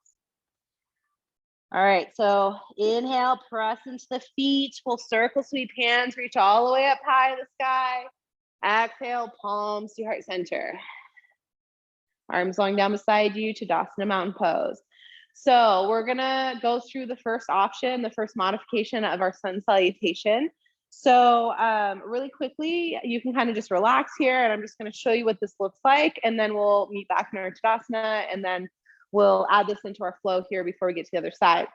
All right, so inhale, press into the feet, we'll circle sweep hands, reach all the way up high to the sky. Exhale, palms to heart center. Arms long down beside you, Tadasana mountain pose. So we're gonna go through the first option, the first modification of our sun salutation. So really quickly, you can kind of just relax here, and I'm just gonna show you what this looks like, and then we'll meet back in our Tadasana, and then we'll add this into our flow here before we get to the other side.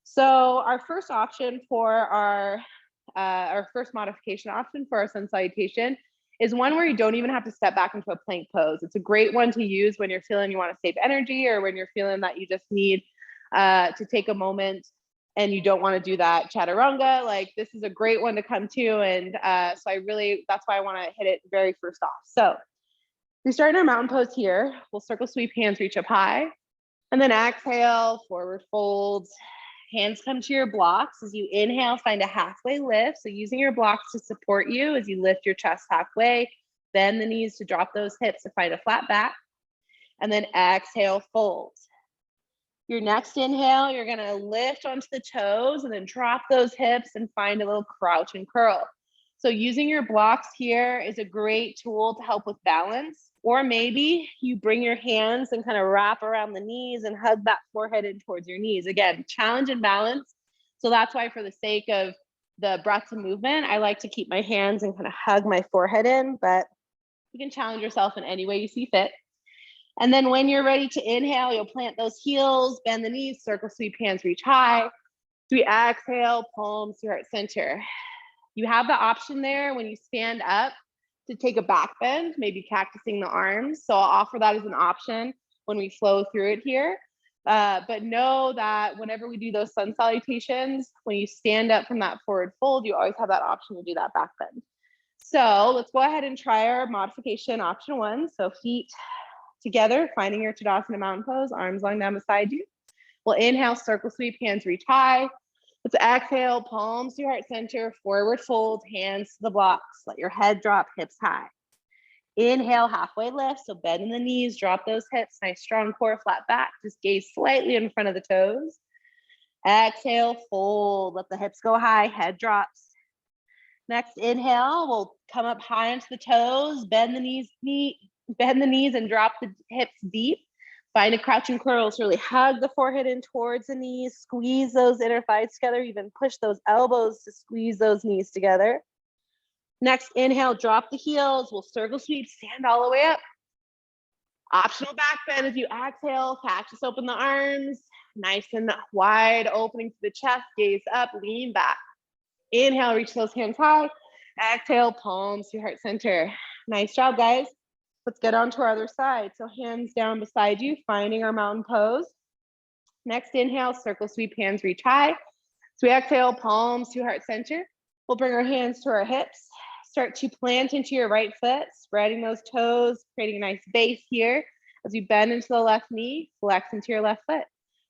So our first option for our first modification option for our sun salutation is one where you don't even have to step back into a plank pose. It's a great one to use when you're feeling you want to save energy, or when you're feeling that you just need to take a moment and you don't want to do that chaturanga. Like, this is a great one to come to. And so that's why I want to hit it very first off. So we start in our mountain pose here. We'll circle sweep, hands reach up high, and then exhale, forward fold. Hands come to your blocks. As you inhale, find a halfway lift. So using your blocks to support you as you lift your chest halfway, bend the knees to drop those hips to find a flat back. And then exhale, fold. Your next inhale, you're gonna lift onto the toes and then drop those hips and find a little crouch and curl. So using your blocks here is a great tool to help with balance. Or maybe you bring your hands and kind of wrap around the knees and hug that forehead in towards your knees. Again, challenge and balance. So that's why, for the sake of the breath to movement, I like to keep my hands and kind of hug my forehead in, but you can challenge yourself in any way you see fit. And then when you're ready to inhale, you'll plant those heels, bend the knees, circle sweep, hands reach high. So we exhale, palms to heart center. You have the option there when you stand up to take a back bend, maybe cactusing the arms. So I'll offer that as an option when we flow through it here. But know that whenever we do those sun salutations, when you stand up from that forward fold, you always have that option to do that back bend. So let's go ahead and try our modification option 1. So feet together, finding your Tadasana mountain pose, arms lying down beside you. We'll inhale, circle sweep, hands reach high. Let's exhale, palms to heart center, forward fold, hands to the blocks. Let your head drop, hips high. Inhale, halfway lift, so bend in the knees, drop those hips, nice strong core, flat back. Just gaze slightly in front of the toes. Exhale, fold, let the hips go high, head drops. Next inhale, we'll come up high onto the toes, bend the knees and drop the hips deep. Find a crouching curl, so really hug the forehead in towards the knees, squeeze those inner thighs together, even push those elbows to squeeze those knees together. Next inhale, drop the heels, we'll circle sweep, stand all the way up. Optional back bend as you exhale, cactus open the arms, nice and wide opening to the chest, gaze up, lean back. Inhale, reach those hands high. Exhale, palms to heart center. Nice job, guys. Let's get on to our other side. So hands down beside you, finding our mountain pose. Next inhale, circle sweep, hands reach high. So we exhale, palms to heart center. We'll bring our hands to our hips. Start to plant into your right foot, spreading those toes, creating a nice base here. As you bend into the left knee, flex into your left foot.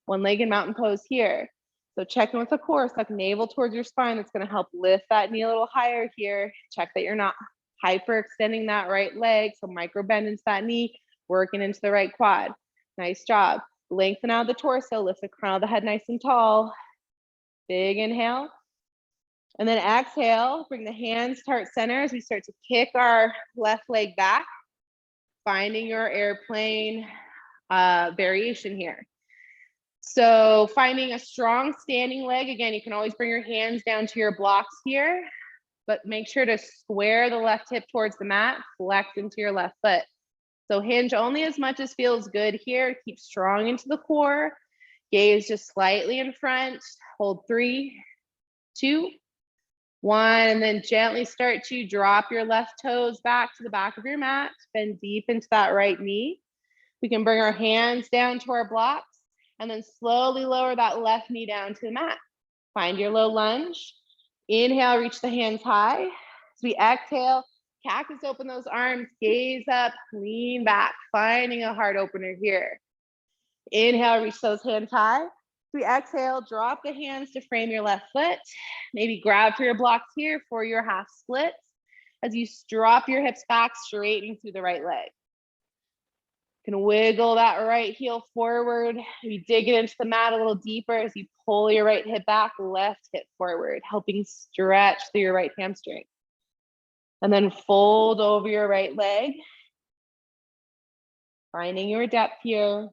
One-legged mountain pose here. So check in with the core, suck navel towards your spine. That's gonna help lift that knee a little higher here. Check that you're not hyperextending that right leg. So micro bend into that knee, working into the right quad. Nice job. Lengthen out the torso, lift the crown of the head nice and tall. Big inhale. And then exhale, bring the hands to heart center as we start to kick our left leg back, finding your airplane variation here. So finding a strong standing leg. Again, you can always bring your hands down to your blocks here, but make sure to square the left hip towards the mat, flex into your left foot. So hinge only as much as feels good here. Keep strong into the core. Gaze just slightly in front. Hold 3, 2, 1, and then gently start to drop your left toes back to the back of your mat. Bend deep into that right knee. We can bring our hands down to our blocks and then slowly lower that left knee down to the mat. Find your low lunge. Inhale, reach the hands high. As we exhale, cactus open those arms, gaze up, lean back, finding a heart opener here. Inhale, reach those hands high. As we exhale, drop the hands to frame your left foot. Maybe grab for your blocks here for your half splits. As you drop your hips back, straightening through the right leg. You can wiggle that right heel forward. You dig it into the mat a little deeper as you pull your right hip back, left hip forward, helping stretch through your right hamstring. And then fold over your right leg, finding your depth here.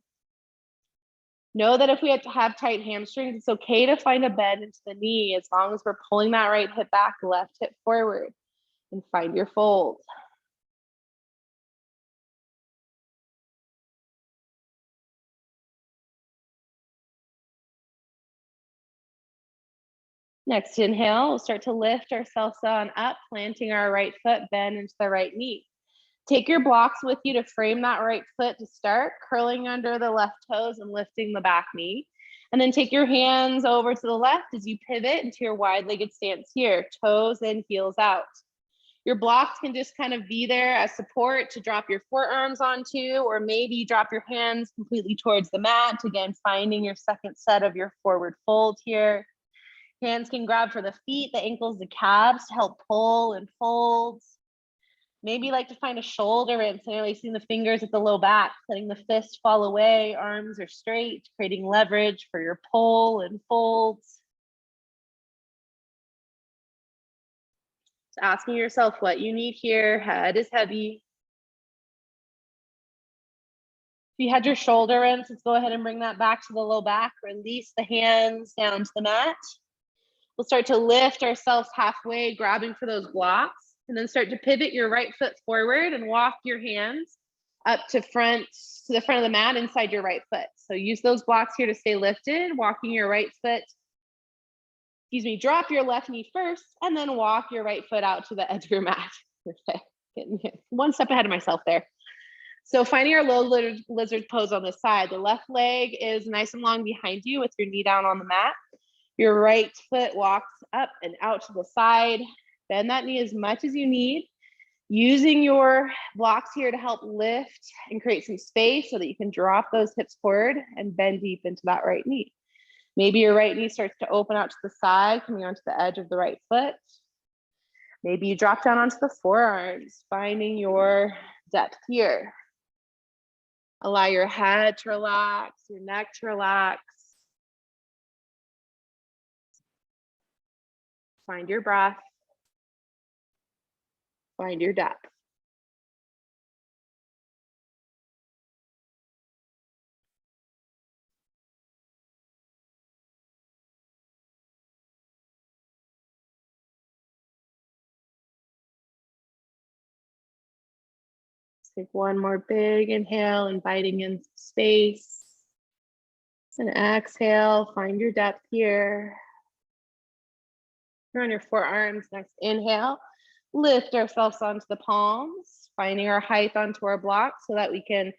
Know that if we have to have tight hamstrings, it's okay to find a bend into the knee as long as we're pulling that right hip back, left hip forward, and find your fold. Next inhale, we'll start to lift ourselves on up, planting our right foot, bend into the right knee. Take your blocks with you to frame that right foot to start, curling under the left toes and lifting the back knee. And then take your hands over to the left as you pivot into your wide-legged stance here, toes in, heels out. Your blocks can just kind of be there as support to drop your forearms onto, or maybe drop your hands completely towards the mat. Again, finding your second set of your forward fold here. Hands can grab for the feet, the ankles, the calves to help pull and fold. Maybe you like to find a shoulder and interlacing the fingers at the low back, letting the fist fall away, arms are straight, creating leverage for your pull and folds. Just asking yourself what you need here. Head is heavy. If you had your shoulder in, let's go ahead and bring that back to the low back. Release the hands down to the mat. We'll start to lift ourselves halfway, grabbing for those blocks, and then start to pivot your right foot forward and walk your hands up to the front of the mat inside your right foot. So use those blocks here to stay lifted, walking your right foot, drop your left knee first, and then walk your right foot out to the edge of your mat. Getting one step ahead of myself there. So finding our low lizard pose on the side. The left leg is nice and long behind you with your knee down on the mat. Your right foot walks up and out to the side. Bend that knee as much as you need. Using your blocks here to help lift and create some space so that you can drop those hips forward and bend deep into that right knee. Maybe your right knee starts to open out to the side, coming onto the edge of the right foot. Maybe you drop down onto the forearms, finding your depth here. Allow your head to relax, your neck to relax. Find your breath. Find your depth. Take one more big inhale, inviting in space. And exhale, find your depth here. You're on your forearms. Next inhale, lift ourselves onto the palms, finding our height onto our block so that we can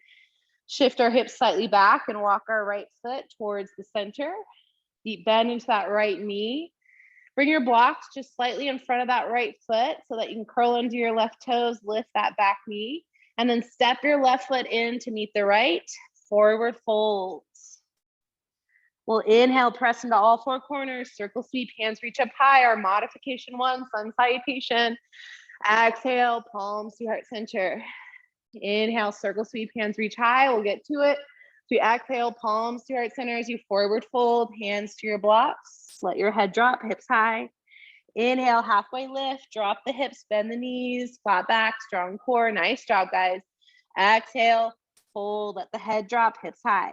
shift our hips slightly back and walk our right foot towards the center. Deep bend into that right knee. Bring your blocks just slightly in front of that right foot so that you can curl into your left toes, lift that back knee, and then step your left foot in to meet the right, forward folds. We'll inhale, press into all four corners, circle sweep, hands reach up high, our modification one, sun salutation. Exhale, palms to heart center. Inhale, circle sweep, hands reach high, we'll get to it. So you exhale, palms to heart center as you forward fold, hands to your blocks. Let your head drop, hips high. Inhale, halfway lift, drop the hips, bend the knees, flat back, strong core. Nice job, guys. Exhale, fold, let the head drop, hips high.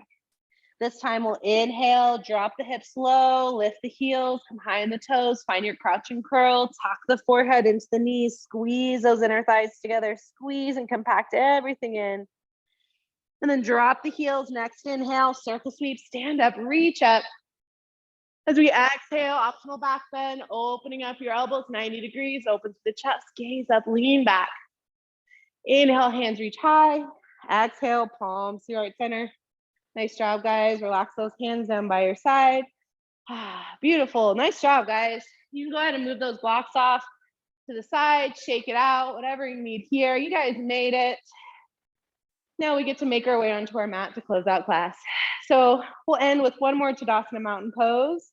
This time we'll inhale, drop the hips low, lift the heels, come high in the toes, find your crouch and curl, tuck the forehead into the knees, squeeze those inner thighs together, squeeze and compact everything in. And then drop the heels, next inhale, circle sweep, stand up, reach up. As we exhale, optimal back bend, opening up your elbows 90 degrees, open to the chest, gaze up, lean back. Inhale, hands reach high. Exhale, palms to your right center. Nice job, guys. Relax those hands down by your side. Beautiful. Nice job, guys. You can go ahead and move those blocks off to the side, shake it out, whatever you need here. You guys made it. Now we get to make our way onto our mat to close out class. So we'll end with one more Tadasana mountain pose.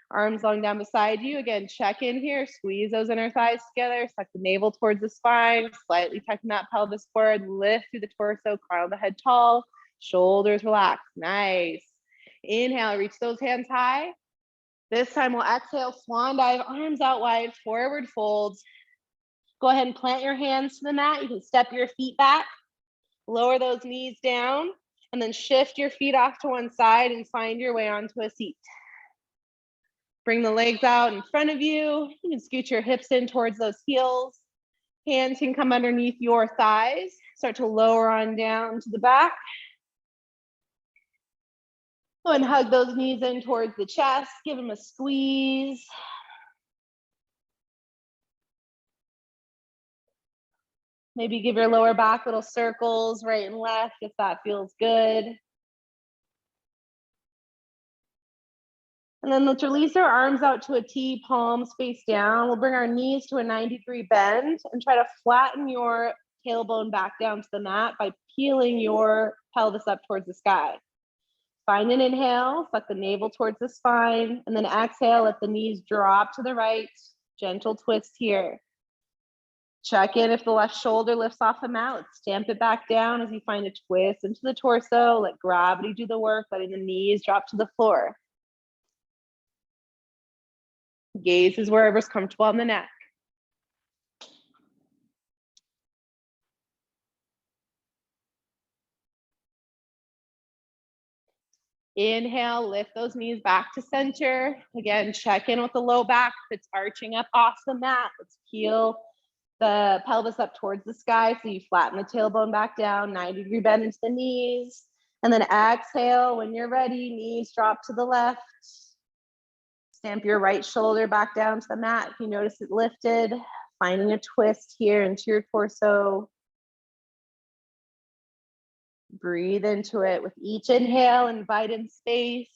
Arms long down beside you. Again, check in here. Squeeze those inner thighs together. Suck the navel towards the spine. Slightly tucking that pelvis forward. Lift through the torso. Crown the head tall. Shoulders relax. Nice. Inhale, reach those hands high. This time we'll exhale, swan dive, arms out wide, forward folds. Go ahead and plant your hands to the mat. You can step your feet back, lower those knees down, and then shift your feet off to one side and find your way onto a seat. Bring the legs out in front of you. You can scoot your hips in towards those heels. Hands can come underneath your thighs. Start to lower on down to the back. Go and hug those knees in towards the chest. Give them a squeeze. Maybe give your lower back little circles right and left if that feels good. And then let's release our arms out to a T, palms face down. We'll bring our knees to a 90-degree bend and try to flatten your tailbone back down to the mat by peeling your pelvis up towards the sky. Find an inhale, suck the navel towards the spine, and then exhale, let the knees drop to the right. Gentle twist here. Check in if the left shoulder lifts off the mat. Let's stamp it back down as you find a twist into the torso. Let gravity do the work, letting the knees drop to the floor. Gaze is wherever's comfortable on the neck. Inhale, lift those knees back to center. Again, check in with the low back. If it's arching up off the mat, let's peel the pelvis up towards the sky. So you flatten the tailbone back down, 90-degree bend into the knees. And then exhale, when you're ready, knees drop to the left. Stamp your right shoulder back down to the mat. If you notice it lifted, finding a twist here into your torso. Breathe into it with each inhale, invite in space.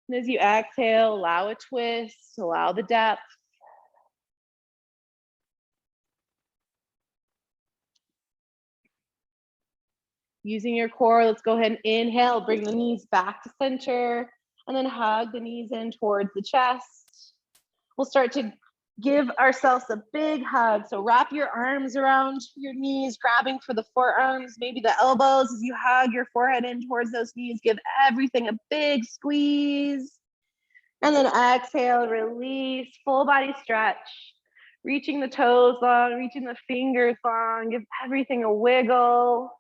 And as you exhale, allow a twist, allow the depth. Using your core, let's go ahead and inhale, bring the knees back to center, and then hug the knees in towards the chest. We'll start to give ourselves a big hug. So wrap your arms around your knees, grabbing for the forearms, maybe the elbows as you hug your forehead in towards those knees. Give everything a big squeeze. And then exhale, release, full body stretch. Reaching the toes long, reaching the fingers long. Give everything a wiggle.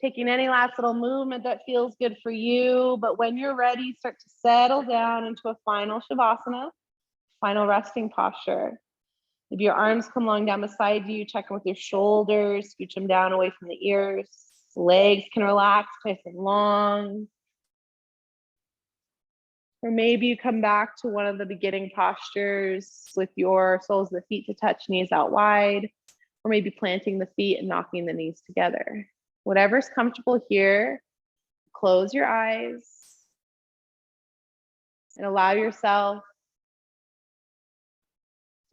Taking any last little movement that feels good for you. But when you're ready, start to settle down into a final Shavasana, final resting posture. If your arms come long down beside you, check in with your shoulders, scooch them down away from the ears. Legs can relax, nice and long. Or maybe you come back to one of the beginning postures with your soles of the feet to touch, knees out wide, or maybe planting the feet and knocking the knees together. Whatever's comfortable here, close your eyes and allow yourself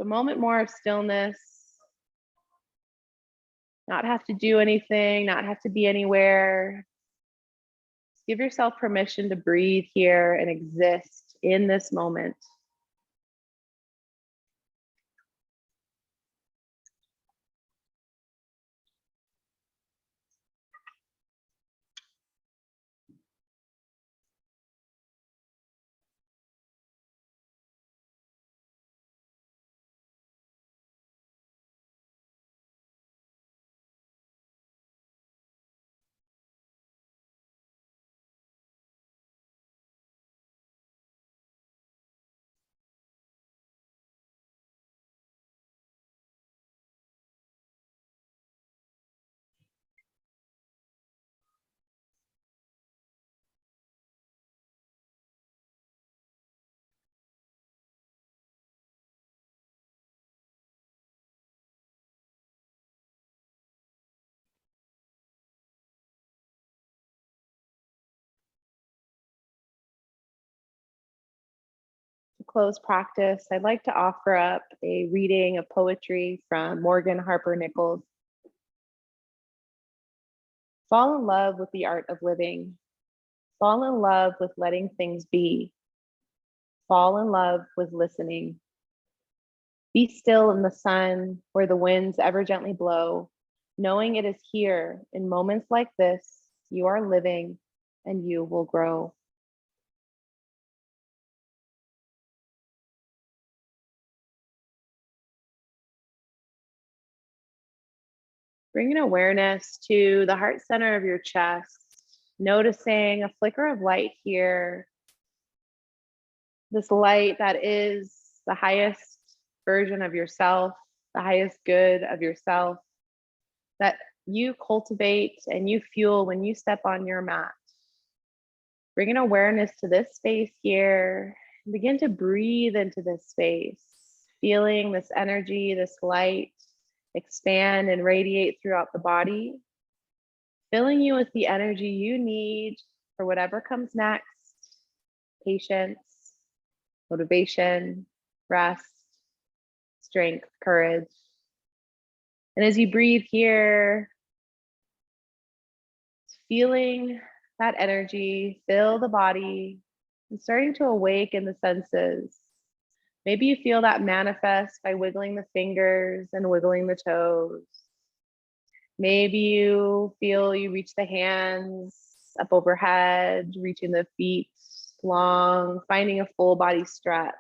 a moment more of stillness. Not have to do anything, not have to be anywhere. Just give yourself permission to breathe here and exist in this moment. To close practice, I'd like to offer up a reading of poetry from Morgan Harper Nichols. Fall in love with the art of living. Fall in love with letting things be. Fall in love with listening. Be still in the sun where the winds ever gently blow, knowing it is here in moments like this, you are living and you will grow. Bring an awareness to the heart center of your chest, noticing a flicker of light here. This light that is the highest version of yourself, the highest good of yourself, that you cultivate and you fuel when you step on your mat. Bring an awareness to this space here. And begin to breathe into this space, feeling this energy, this light expand and radiate throughout the body, filling you with the energy you need for whatever comes next. Patience, motivation, rest, strength, courage. And as you breathe here, feeling that energy fill the body and starting to awaken the senses. Maybe you feel that manifest by wiggling the fingers and wiggling the toes. Maybe you feel you reach the hands up overhead, reaching the feet long, finding a full body stretch.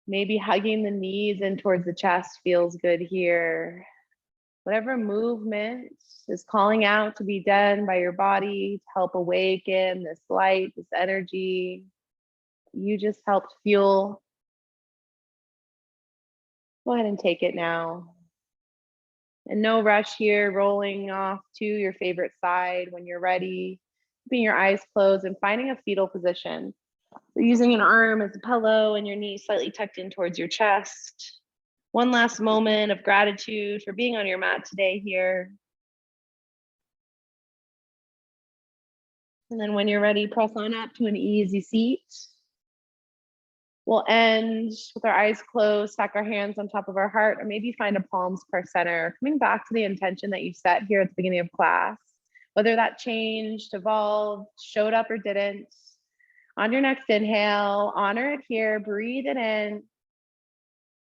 Maybe hugging the knees in towards the chest feels good here. Whatever movement is calling out to be done by your body to help awaken this light, this energy, you just helped fuel. Go ahead and take it now. And no rush here, rolling off to your favorite side when you're ready, keeping your eyes closed and finding a fetal position. So using an arm as a pillow and your knees slightly tucked in towards your chest. One last moment of gratitude for being on your mat today here. And then when you're ready, press on up to an easy seat. We'll end with our eyes closed, stack our hands on top of our heart, or maybe find a palms per center, coming back to the intention that you set here at the beginning of class. Whether that changed, evolved, showed up, or didn't. On your next inhale, honor it here, breathe it in.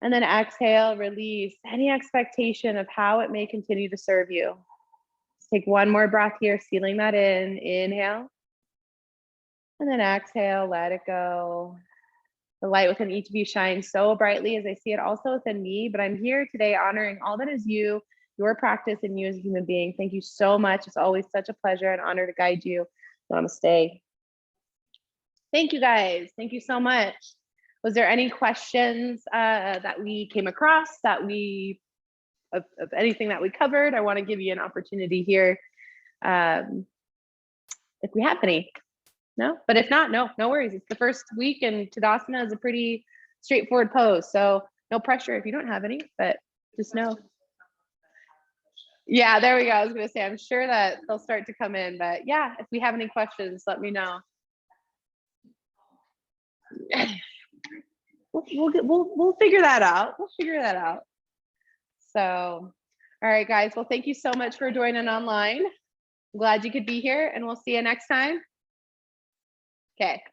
And then exhale, release any expectation of how it may continue to serve you. Let's take one more breath here, sealing that in. Inhale. And then exhale, let it go. The light within each of you shines so brightly as I see it also within me, but I'm here today honoring all that is you, your practice, and you as a human being. Thank you so much. It's always such a pleasure and honor to guide you. Namaste. Thank you guys. Thank you so much. Was there any questions that we came across that of anything that we covered? I want to give you an opportunity here if we have any. No, but if not, no worries. It's the first week and Tadasana is a pretty straightforward pose. So no pressure if you don't have any, but just know. Yeah, there we go. I was going to say, I'm sure that they'll start to come in, but yeah, if we have any questions, let me know. We'll figure that out. We'll figure that out. So, all right, guys. Well, thank you so much for joining online. I'm glad you could be here, and we'll see you next time. Okay.